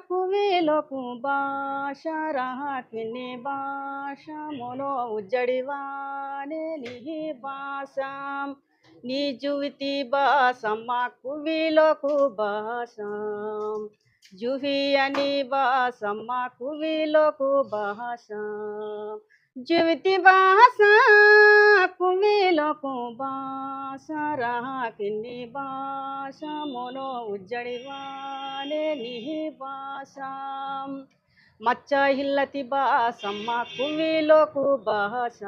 కువిలోకు భాష రాకిని భాష మొలో ఉజ్జడివానే నీ భాష నీ జ్యువతి భాష మా కువిలోకు భాష జుహి అని భాష మా కువిలోకు భాష జ్యువతి భాష కువిలోకు భాష రాకిని భాష మొలో ఉజ్జడివానే నీ భాష మచ్చ హిల్లతి భాష మా కువిలోకు భాష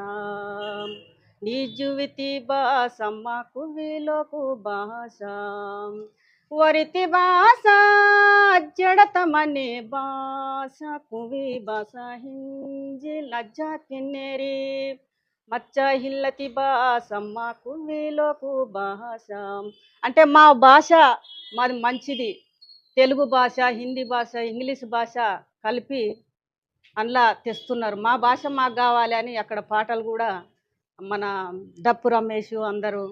నీ జ్యువతి భాష మా కువిలోకు భాష వరితి భాష జడతమనే భాష కువి భాష హింజి లజ్జా కిన్నెరి మచ్చ హిల్లతి భాష మా కువిలోకు భాష. అంటే మా భాష మాది మంచిది, తెలుగు భాష, హిందీ భాష, ఇంగ్లీష్ భాష కలిపి అందులో తెస్తున్నారు. మా భాష మాకు కావాలి అని అక్కడ పాటలు కూడా మన దప్పు రమేష్ అందరూ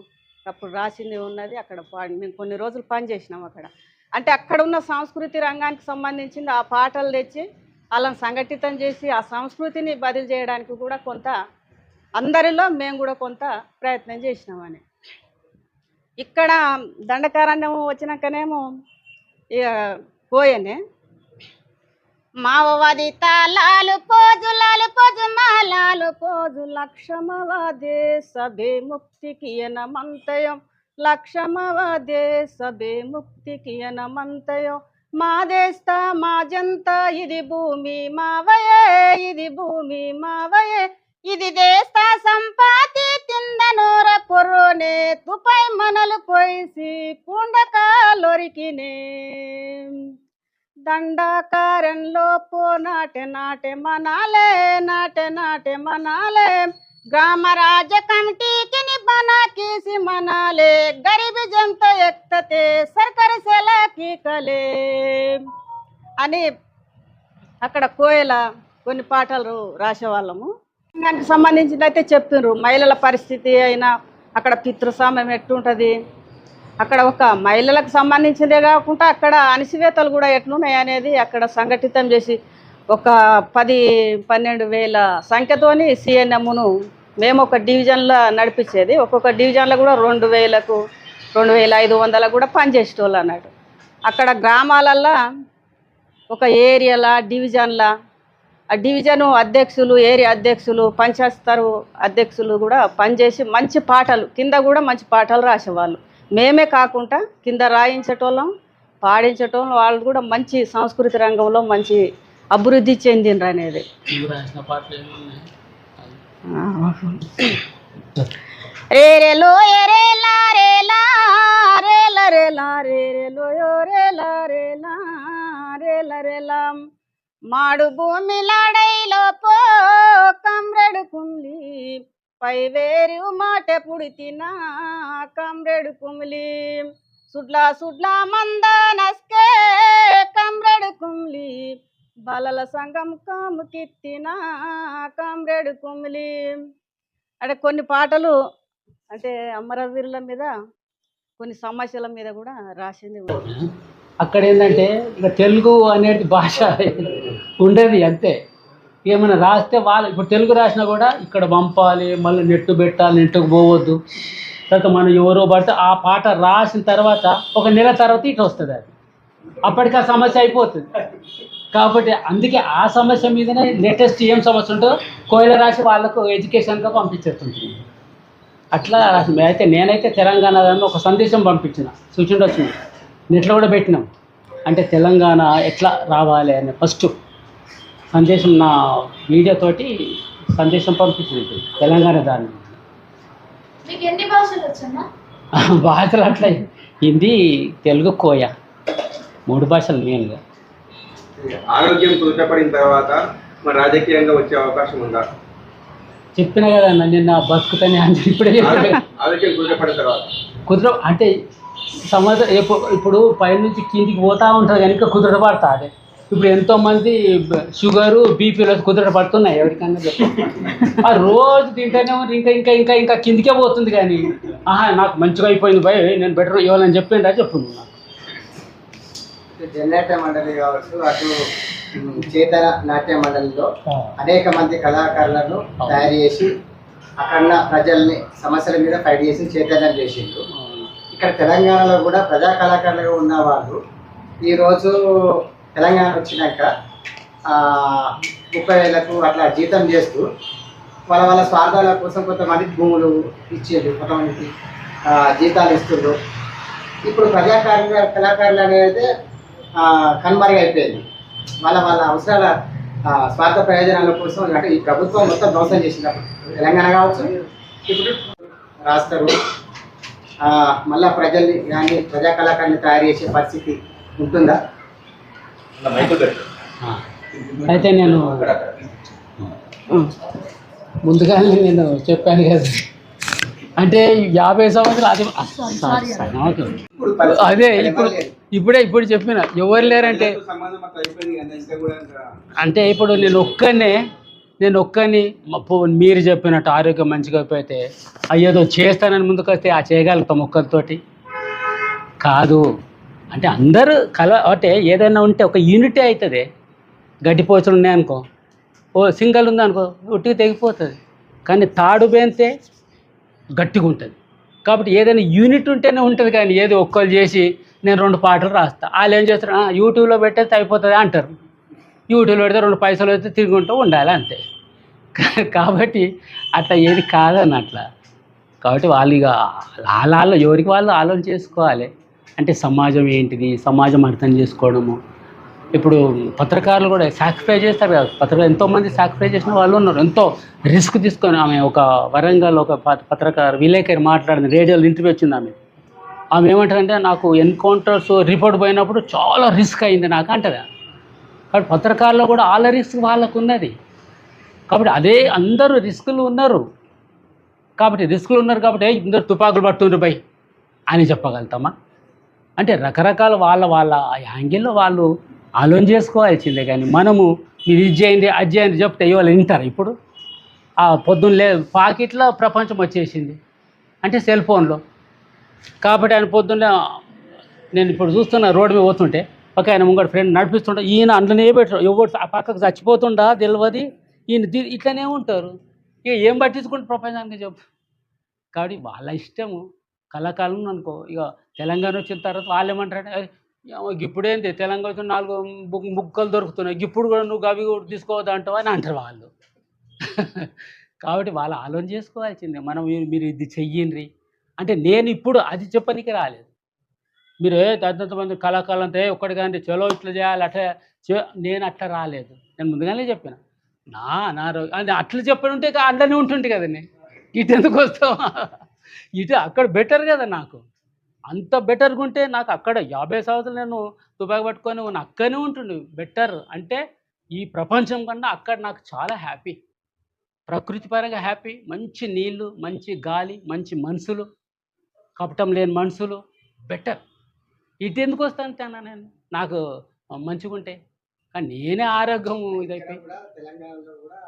అప్పుడు రాసింది ఉన్నది అక్కడ పాడి. మేము కొన్ని రోజులు పని చేసినాం అక్కడ. అంటే అక్కడ ఉన్న సంస్కృతి రంగానికి సంబంధించింది ఆ పాటలు తెచ్చి వాళ్ళని సంఘటితం చేసి ఆ సంస్కృతిని బదిలీ చేయడానికి కూడా కొంత అందరిలో మేము కూడా కొంత ప్రయత్నం చేసినామని. ఇక్కడ దండకారణ్యం వచ్చినాకనేమో ఇక పోయేనే మావది తాళాలు పోజు మాలాలు పోజు లక్షమవదే సభే ముక్తికి ఎనమంతయం లక్షమవదే సభే ముక్తికి ఎనమంతయం మాదేస్తా మా జంత ఇది భూమి మావయే ఇది భూమి మావయే ఇది దేస్తా సంపాతి తిందనూర పొర్రోనే తుపై మనలు పోయిసి పుండకాలొరికినే దండాకారంలో పో నాటే నాటే మనాలే నాటే నాటే మనాలే గ్రామ రాజ్య కమిటీకి బనా కీసి మనాలే గరీబీ జంత ఎక్తతే సర్కారు సెలాకి కలే అని అక్కడ కోయల కొన్ని పాటలు రాసేవాళ్ళము. దానికి సంబంధించింది అయితే చెప్తున్నారు. మహిళల పరిస్థితి అయినా అక్కడ పితృస్వామ్యం ఎట్లుంటుంది, అక్కడ ఒక మహిళలకు సంబంధించిందే కాకుండా అక్కడ అణిసివేతలు కూడా ఎట్లున్నాయి అనేది అక్కడ సంఘటితం చేసి ఒక 10-12 సంఖ్యతోని సిఎన్ఎంను మేము ఒక డివిజన్లో నడిపించేది. ఒక్కొక్క డివిజన్లో కూడా 2000కు 2500 కూడా పనిచేసేటోళ్ళు అన్నట్టు. అక్కడ గ్రామాలల్లో ఒక ఏరియాల డివిజన్ల ఆ డివిజను అధ్యక్షులు, ఏరియా అధ్యక్షులు, పంచాయత్ స్థాయి అధ్యక్షులు కూడా పనిచేసి మంచి పాటలు కింద కూడా మంచి పాటలు రాసేవాళ్ళు. మేమే కాకుండా కింద రాయించేటోళ్ళం, పాడించేటోళ్ళం. వాళ్ళు కూడా మంచి సంస్కృతి రంగంలో మంచి అభివృద్ధి చెందిండ్రు అనేది. రేరేలో ఎరేలా రేలా రేల రేలా రేరేలో రేలా రేలా రేల రేలా మాడు భూమిలాడైలో పో కమ్రెడు కుమ్లి పైవేరు మాట పుడితిన కమ్రెడు కుమ్లి సుడ్లా సుడ్లా మందనస్కే కమ్రెడు కుమ్లి బలల సంగం కాముకిత్తిన కమ్రెడు కుమ్లి అంటే కొన్ని పాటలు అంటే అమరవీరుల మీద కొన్ని సమస్యల మీద కూడా రాసింది ఉంది. అక్కడ ఏంటంటే ఇక తెలుగు అనేది భాష ఉండేది అంతే. ఏమైనా రాస్తే వాళ్ళు ఇప్పుడు తెలుగు రాసినా కూడా ఇక్కడ పంపాలి, మళ్ళీ నెట్టు పెట్టాలి, నెట్టుకు పోవద్దు. తర్వాత మనం ఎవరో పడితే ఆ పాట రాసిన తర్వాత ఒక నెల తర్వాత ఇటు వస్తుంది అది, అప్పటికి ఆ సమస్య అయిపోతుంది. కాబట్టి అందుకే ఆ సమస్య మీదనే లేటెస్ట్ ఏం సమస్య ఉంటుందో కోయిల రాసి వాళ్ళకు ఎడ్యుకేషన్గా పంపించేస్తుంటుంది. అట్లా రాసింది. అయితే నేనైతే తెలంగాణ దాన్ని ఒక సందేశం పంపించిన చూసిండొచ్చు, నెట్లో కూడా పెట్టినాం. అంటే తెలంగాణ ఎట్లా రావాలి అనే ఫస్ట్ సందేశం నా వీడియోతోటి సందేశం పంపించింది తెలంగాణ దాన్ని. మీకు ఎన్ని భాషలు వచ్చన్నా? భాషలు అట్లా హిందీ, తెలుగు, కోయ 3 భాషలు మెయిన్గా. ఆరోగ్యం కుదుటపడిన తర్వాత మరి రాజకీయంగా వచ్చే అవకాశం ఉందా? చెప్పిన కదా నిన్న బతుకుతానే అని ఇప్పుడే ఆరోగ్యం కుదుటపడిన తర్వాత కుదుర అంటే ఇప్పుడు పైనుంచి కిందికి పోతూ ఉంటుంది కనుక కుదుట పడుతుంది. ఇప్పుడు ఎంతోమంది షుగరు, బీపీలు కుదుట పడుతున్నాయి ఎవరికైనా చెప్పండి. ఆ రోజు తింటేనే ఇంకా ఇంకా ఇంకా ఇంకా కిందికే పోతుంది. కానీ నాకు మంచిగా అయిపోయింది భయ్, నేను బెటర్ ఇవ్వాలని చెప్పిండా చెప్పింది. నాకు జననాట్య మండలి కావచ్చు, అటు చేతన నాట్య మండలిలో అనేక మంది కళాకారులను తయారు చేసి అక్కడ ప్రజల్ని సమస్యల మీద ఫైట్ చేసి చైతన్యం చేసిండ్రు. ఇక్కడ తెలంగాణలో కూడా ప్రజా కళాకారులుగా ఉన్న వాళ్ళు ఈరోజు తెలంగాణ వచ్చినాక 30,000కు అట్లా జీతం చేస్తూ వాళ్ళ వాళ్ళ స్వార్థాల కోసం కొంతమందికి భూములు ఇచ్చేది, కొంతమందికి జీతాలు ఇస్తుండ్రు. ఇప్పుడు కళాకారులు అనేది కనుమరుగైపోయింది. వాళ్ళ వాళ్ళ అవసరాల స్వార్థ ప్రయోజనాల కోసం అంటే ఈ ప్రభుత్వం మొత్తం ధ్వంసం చేసినప్పుడు తెలంగాణ కావచ్చు ఇప్పుడు రాస్తారు. మళ్ళా ప్రజల్ని కానీ ప్రజా కళాకారుని తయారు చేసే పరిస్థితి ఉంటుందా? అయితే నేను ముందుగానే నేను చెప్పాను కదా, అంటే 50 సంవత్సరాలు అదే ఇప్పుడు చెప్పిన ఎవరు లేరంటే అంటే ఇప్పుడు నేను ఒక్కని మీరు చెప్పినట్టు ఆరోగ్యం మంచిగా అయిపోతే అయ్యేదో చేస్తానని ముందుకు వస్తే ఆ చేయగలుగుతాం ఒక్కరితోటి కాదు. అంటే అందరూ అంటే ఏదైనా ఉంటే ఒక యూనిటీ అవుతుంది. గడ్డిపోచలు ఉన్నాయనుకో, సింగల్ ఉందనుకో ఉట్టికి తెగిపోతుంది. కానీ తాడు బేంతే గట్టిగా ఉంటుంది. కాబట్టి ఏదైనా యూనిట్ ఉంటేనే ఉంటుంది. కానీ ఏదో ఒక్కరు చేసి నేను 2 పాటలు రాస్తా, వాళ్ళు ఏం చేస్తారు, యూట్యూబ్లో పెట్టేస్తే అయిపోతుంది అంటారు. యూట్యూబ్లో పెడితే 2 పైసలు అయితే తిరుగుంటూ ఉండాలి అంతే. కాబట్టి అట్లా ఏది కాదని అట్లా. కాబట్టి వాళ్ళు ఇక వాళ్ళ ఎవరికి వాళ్ళు ఆలోచన చేసుకోవాలి. అంటే సమాజం ఏంటిది, సమాజం అర్థం చేసుకోవడము. ఇప్పుడు పత్రికారులు కూడా సాక్రిఫై చేస్తారు కదా, పత్రికలు ఎంతోమంది సాక్రిఫై చేసిన వాళ్ళు ఉన్నారు. ఎంతో రిస్క్ తీసుకొని ఆమె ఒక వరంగల్ ఒక పత్రికారు విలేకరి మాట్లాడింది, రేడియోలో ఇంటర్వ్యూ వచ్చింది. ఆమె ఏమంటారంటే నాకు ఎన్కౌంటర్స్ రిపోర్ట్ పోయినప్పుడు చాలా రిస్క్ అయింది నాకు అంటదా. కాబట్టి పత్రికారులో కూడా వాళ్ళ రిస్క్ వాళ్ళకు ఉన్నది. కాబట్టి అదే అందరూ రిస్కులు ఉన్నారు. కాబట్టి ఇందరు తుపాకులు పడుతుండ్రు బై అని చెప్పగలుగుతామా? అంటే రకరకాల వాళ్ళ యాంగిల్లో వాళ్ళు ఆలోచన చేసుకోవాల్సిందే. కానీ మనము మీరు ఇది చేయండి అది చేయండి చెప్తే ఇవాళ వింటారు. ఇప్పుడు పొద్దున్న పాకెట్లో ప్రపంచం వచ్చేసింది అంటే సెల్ ఫోన్లో. కాబట్టి ఆయన పొద్దున్న నేను ఇప్పుడు చూస్తున్న రోడ్డు మీద పోతుంటే ఒక ఆయన ముంగడు ఫ్రెండ్ నడిపిస్తుంటే ఈయన అందులోనే పెట్టారు. ఎవరు ఆ పక్కకు చచ్చిపోతుండా తెలియదు, ఈయన ఇట్లనే ఉంటారు. ఇక ఏం పట్టించుకుంటే ప్రపంచానికి చెప్పు. కాబట్టి వాళ్ళ ఇష్టము. కళాకాలం అనుకో, ఇక తెలంగాణ వచ్చిన తర్వాత వాళ్ళు ఏమంటారంటే ఇప్పుడేంటి తెలంగాణ వచ్చిన 4 ముక్కలు దొరుకుతున్నాయి, ఇప్పుడు కూడా నువ్వు అవి కూడా తీసుకోవద్దు అంటావు అని అంటారు వాళ్ళు. కాబట్టి వాళ్ళు ఆలోచన చేసుకోవాల్సిందే. మనం మీరు ఇది చెయ్యండి అంటే నేను ఇప్పుడు అది చెప్పనికి రాలేదు. మీరు అంతమంది కళాకారులంతా ఒక్కటి కానీ చలో ఇట్లా చేయాలి అట్లా నేను అట్లా రాలేదు. నేను ముందుగానే చెప్పిన నా అంటే అట్లా చెప్పని ఉంటే అందులోనే ఉంటుంటే కదండి, ఇటు ఎందుకు వస్తావా, ఇటు అక్కడ బెటర్ కదా. నాకు అంత బెటర్గా ఉంటే నాకు అక్కడ 50 సంవత్సరాలు నేను తుపాకి పట్టుకొని అక్కడనే ఉంటుండే బెటర్. అంటే ఈ ప్రపంచం కన్నా అక్కడ నాకు చాలా హ్యాపీ, ప్రకృతి పరంగా హ్యాపీ. మంచి నీళ్ళు, మంచి గాలి, మంచి మనుషులు, కపటం లేని మనుషులు, బెటర్. ఇటు ఎందుకు వస్తాను నేను, నాకు మంచిగా ఉంటే. కానీ నేనే ఆరోగ్యం ఇక్కడ ఇదైపోయి. కూడా తెలంగాణలో కూడా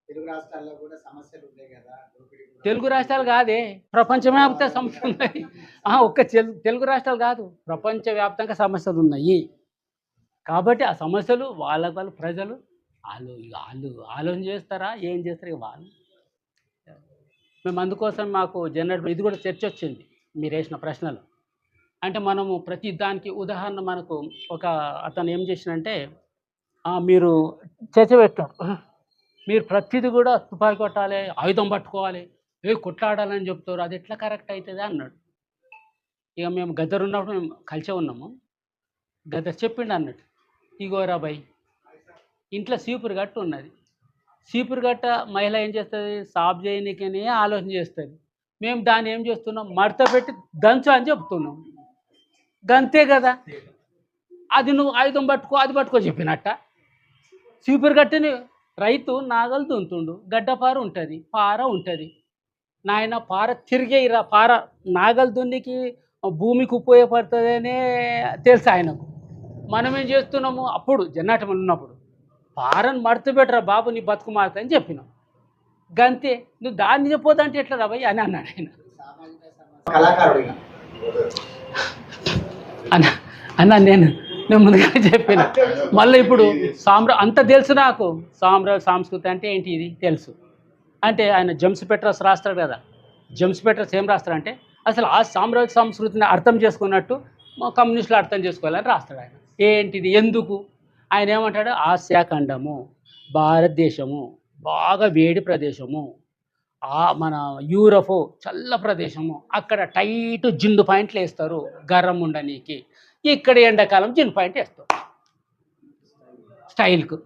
తెలుగు రాష్ట్రాల్లో కూడా సమస్యలు ఉన్నాయి కదా, దోపిడీ కూడా. తెలుగు రాష్ట్రాలు కాదే, ప్రపంచవ్యాప్త సమస్యలు ఉన్నాయి. ఒక్క తెలుగు రాష్ట్రాలు కాదు, ప్రపంచవ్యాప్తంగా సమస్యలు ఉన్నాయి. కాబట్టి ఆ సమస్యలు వాళ్ళ ప్రజలు వాళ్ళు వాళ్ళు ఆలోచన చేస్తారా, ఏం చేస్తారు ఇక వాళ్ళు. మేము అందుకోసం మాకు జనరల్ ఇది కూడా చర్చ వచ్చింది మీరు వేసిన ప్రశ్నలు. అంటే మనము ప్రతి దానికి ఉదాహరణ మనకు ఒక అతను ఏం చేసినంటే, మీరు చర్చ పెట్టాడు, మీరు ప్రతిదీ కూడా తుపాకీ కొట్టాలి, ఆయుధం పట్టుకోవాలి, కొట్లాడాలని చెప్తారు, అది ఎట్లా కరెక్ట్ అవుతుంది అన్నాడు. ఇక మేము గద్దరు ఉన్నప్పుడు మేము కలిసే ఉన్నాము. గద్దరు చెప్పిండు అన్నట్టు, ఇగోరా బాయ్, ఇంట్లో సీపురు గట్టు ఉన్నది, సీపురు గట్ట మహిళ ఏం చేస్తుంది, సాఫ్ చేయనికనే ఆలోచన చేస్తుంది. మేము దాన్ని ఏం చేస్తున్నాం, మడత పెట్టి దంచు అని చెప్తున్నాం. గంతే కదా, అది నువ్వు ఆయుధం పట్టుకో, అది పట్టుకో చెప్పినట్ట. సీపురు గట్టని రైతు నాగలు దున్తుండు, గడ్డపార ఉంటుంది, పార ఉంటుంది. నాయన పార తిరిగేయిరా, పార నాగలు దున్నికి భూమికి ఉపయోగపడుతుందనే తెలుసు ఆయనకు. మనం ఏం చేస్తున్నాము, అప్పుడు జన్నాటం ఉన్నప్పుడు పారను మడత పెట్టరా బాబు, నీ బతుకు మారుతుందని చెప్పినాం. గంతే, నువ్వు దాన్ని చెప్పొద్దంటే ఎట్లా రాబోయ్ అని అన్నాడు ఆయన. సామాజిక సమస్య కళాకారుడిగా అన్న నేను ముందుగా చెప్పిన. మళ్ళీ ఇప్పుడు అంత తెలుసు నాకు, సంస్కృతి అంటే ఏంటి ఇది తెలుసు. అంటే ఆయన జేమ్స్ పెట్రస్ రాస్తాడు కదా, జేమ్స్ పెట్రస్ ఏం రాస్తాడంటే, అసలు ఆ సామ్రాజ్య సంస్కృతిని అర్థం చేసుకున్నట్టు కమ్యూనిస్టులు అర్థం చేసుకోవాలని రాస్తాడు ఆయన. ఏంటిది, ఎందుకు ఆయన ఏమంటాడు, ఆసియా ఖండము, భారతదేశము బాగా వేడి ప్రదేశము, మన యూరప్ చల్ల ప్రదేశము, అక్కడ టైట్ జిండు పాయింట్లు వేస్తారు గర్రం ఉండనీకి, ఇక్కడ ఎండాకాలం జిండు పాయింట్ వేస్తారు స్టైల్కు.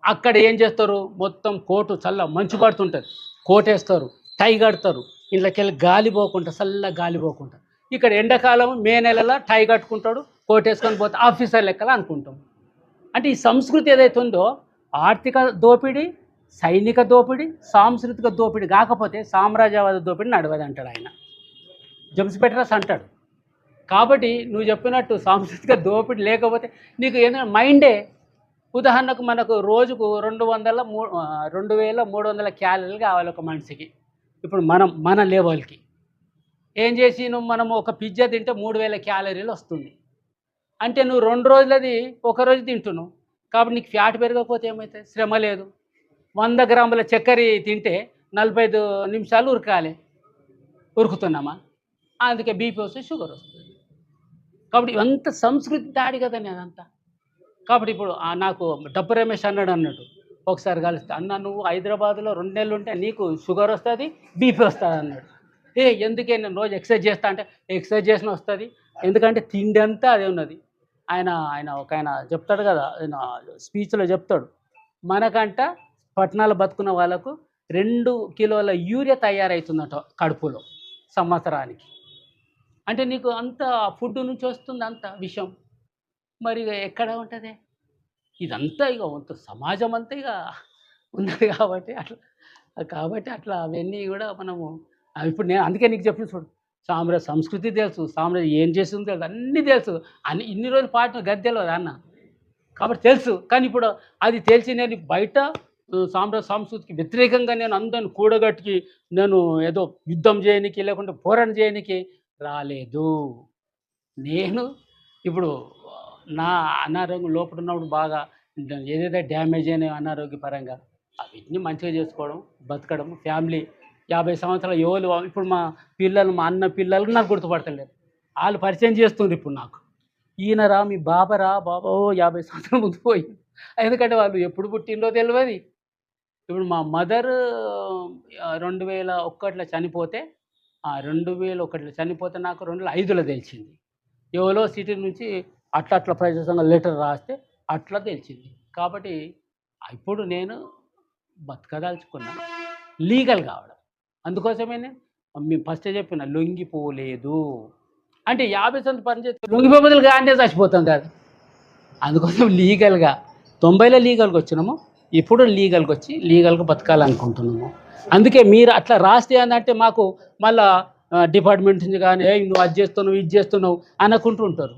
అక్కడ ఏం చేస్తారు, మొత్తం కోటు చల్ల మంచు పడుతుంటుంది, కోట్ వేస్తారు, టై కడతారు, ఇళ్ళకెళ్ళి గాలి పోకుండా, చల్ల గాలి పోకుండా. ఇక్కడ ఎండాకాలం మే నెలలో టై కట్టుకుంటాడు, కోట్ వేసుకొని పోతే ఆఫీసర్ లెక్కలు అనుకుంటాం. అంటే ఈ సంస్కృతి ఏదైతే ఉందో, ఆర్థిక దోపిడీ, సైనిక దోపిడీ, సాంస్కృతిక దోపిడీ కాకపోతే సామ్రాజ్యవాద దోపిడీ నడవదు అంటాడు ఆయన, జేమ్స్ పెట్రస్ అంటాడు. కాబట్టి నువ్వు చెప్పినట్టు సాంస్కృతిక దోపిడీ లేకపోతే నీకు ఏదైనా మైండే. ఉదాహరణకు మనకు రోజుకు 2300 క్యాలరీలు కావాలి ఒక మనిషికి. ఇప్పుడు మన లెవెల్కి ఏం చేసి మనం ఒక పిజ్జా తింటే 3000 క్యాలరీలు వస్తుంది. అంటే నువ్వు 2 రోజులది ఒకరోజు తింటున్నావు, కాబట్టి నీకు ఫ్యాట్ పెరగకపోతే ఏమవుతుంది, శ్రమ లేదు. 100 గ్రాముల చక్కెర తింటే 45 నిమిషాలు ఉరకాలి, ఉరుకుతున్నామా, అందుకే బీపీ వస్తే షుగర్ వస్తుంది. కాబట్టి ఇవంతా సంస్కృతి దాడి కదండి అదంతా. కాబట్టి ఇప్పుడు నాకు డప్పు రమేష్ అన్నట్టు ఒకసారి కలిస్తే, అన్న నువ్వు హైదరాబాద్లో 2 నెలలు ఉంటే నీకు షుగర్ వస్తుంది, బీపీ వస్తుంది అన్నాడు. ఎందుకే నేను రోజు ఎక్సర్సైజ్ చేస్తా అంటే, ఎక్సర్సైజ్ చేసిన వస్తుంది, ఎందుకంటే తిండి అంతా అదే ఉన్నది. ఆయన చెప్తాడు కదా, ఆయన స్పీచ్లో చెప్తాడు, మనకంట పట్టణాలు బతుకున్న వాళ్ళకు 2 కిలోల యూరియా తయారవుతుందట కడుపులో సంవత్సరానికి. అంటే నీకు అంత ఫుడ్ నుంచి వస్తుంది అంత విషయం, మరి ఎక్కడ ఉంటుంది ఇదంతా. ఇక వంత సమాజం అంతా ఇక ఉన్నది కాబట్టి అట్లా అవన్నీ కూడా మనము ఇప్పుడు నేను అందుకే నీకు చెప్పిన చూడు, సామ్రాజ్య సంస్కృతి తెలుసు, సామ్రాజ్యం ఏం చేస్తుందో తెలుసు, అన్నీ తెలుసు. ఇన్ని రోజులు పాటిన గది తెలియదు అన్న, కాబట్టి తెలుసు. కానీ ఇప్పుడు అది తెలిసి నేను బయట సామ్రాజ్య సంస్కృతికి వ్యతిరేకంగా నేను అందరిని కూడగట్టుకి నేను ఏదో యుద్ధం చేయడానికి లేకుంటే పోరాటం చేయడానికి రాలేదు. నేను ఇప్పుడు నా అనారోగ్యం లోపల ఉన్నప్పుడు బాగా ఏదైతే డ్యామేజ్ అయినా అనారోగ్యపరంగా వీటిని మంచిగా చేసుకోవడం, బతకడం, ఫ్యామిలీ 50 సంవత్సరాల యువలు. ఇప్పుడు మా అన్న పిల్లలు నాకు గుర్తుపడతలేరు, వాళ్ళు పరిచయం చేస్తుండ్రు ఇప్పుడు నాకు, ఈయనరా మీ బాబా 50 సంవత్సరాల ముందు పోయి. ఎందుకంటే వాళ్ళు ఎప్పుడు పుట్టిందో తెలియదు. ఇప్పుడు మా మదర్ 2001లో చనిపోతే, 2001లో చనిపోతే నాకు 2005లో తెలిసింది. ఎవరో సిటీ నుంచి అట్లా ప్రజాసంఘ లెటర్ రాస్తే అట్లా తెలిసింది. కాబట్టి ఇప్పుడు నేను బతకదలుచుకున్నా లీగల్ కావడం. అందుకోసమే మేము ఫస్టే చెప్పిన, లొంగిపోలేదు అంటే 50 సంవత్సరాలు పనిచేస్తే లొంగిపోబదులుగా అంటే చచ్చిపోతాం కదా. అందుకోసం లీగల్గా 90లో లీగల్గా వచ్చినాము, ఇప్పుడు లీగల్గా వచ్చి లీగల్గా బతకాలనుకుంటున్నాము. అందుకే మీరు అట్లా రాస్తే ఏంటంటే మాకు మళ్ళా డిపార్ట్మెంట్ నుంచి కానీ ఏ నువ్వు అది చేస్తున్నావు ఇది చేస్తున్నావు అనుకుంటూ ఉంటారు.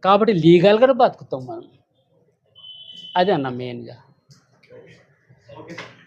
కాబట్టి లీగల్గా బతుకుతాం మనం. అదే అన్న మెయిన్గా. Okay sir.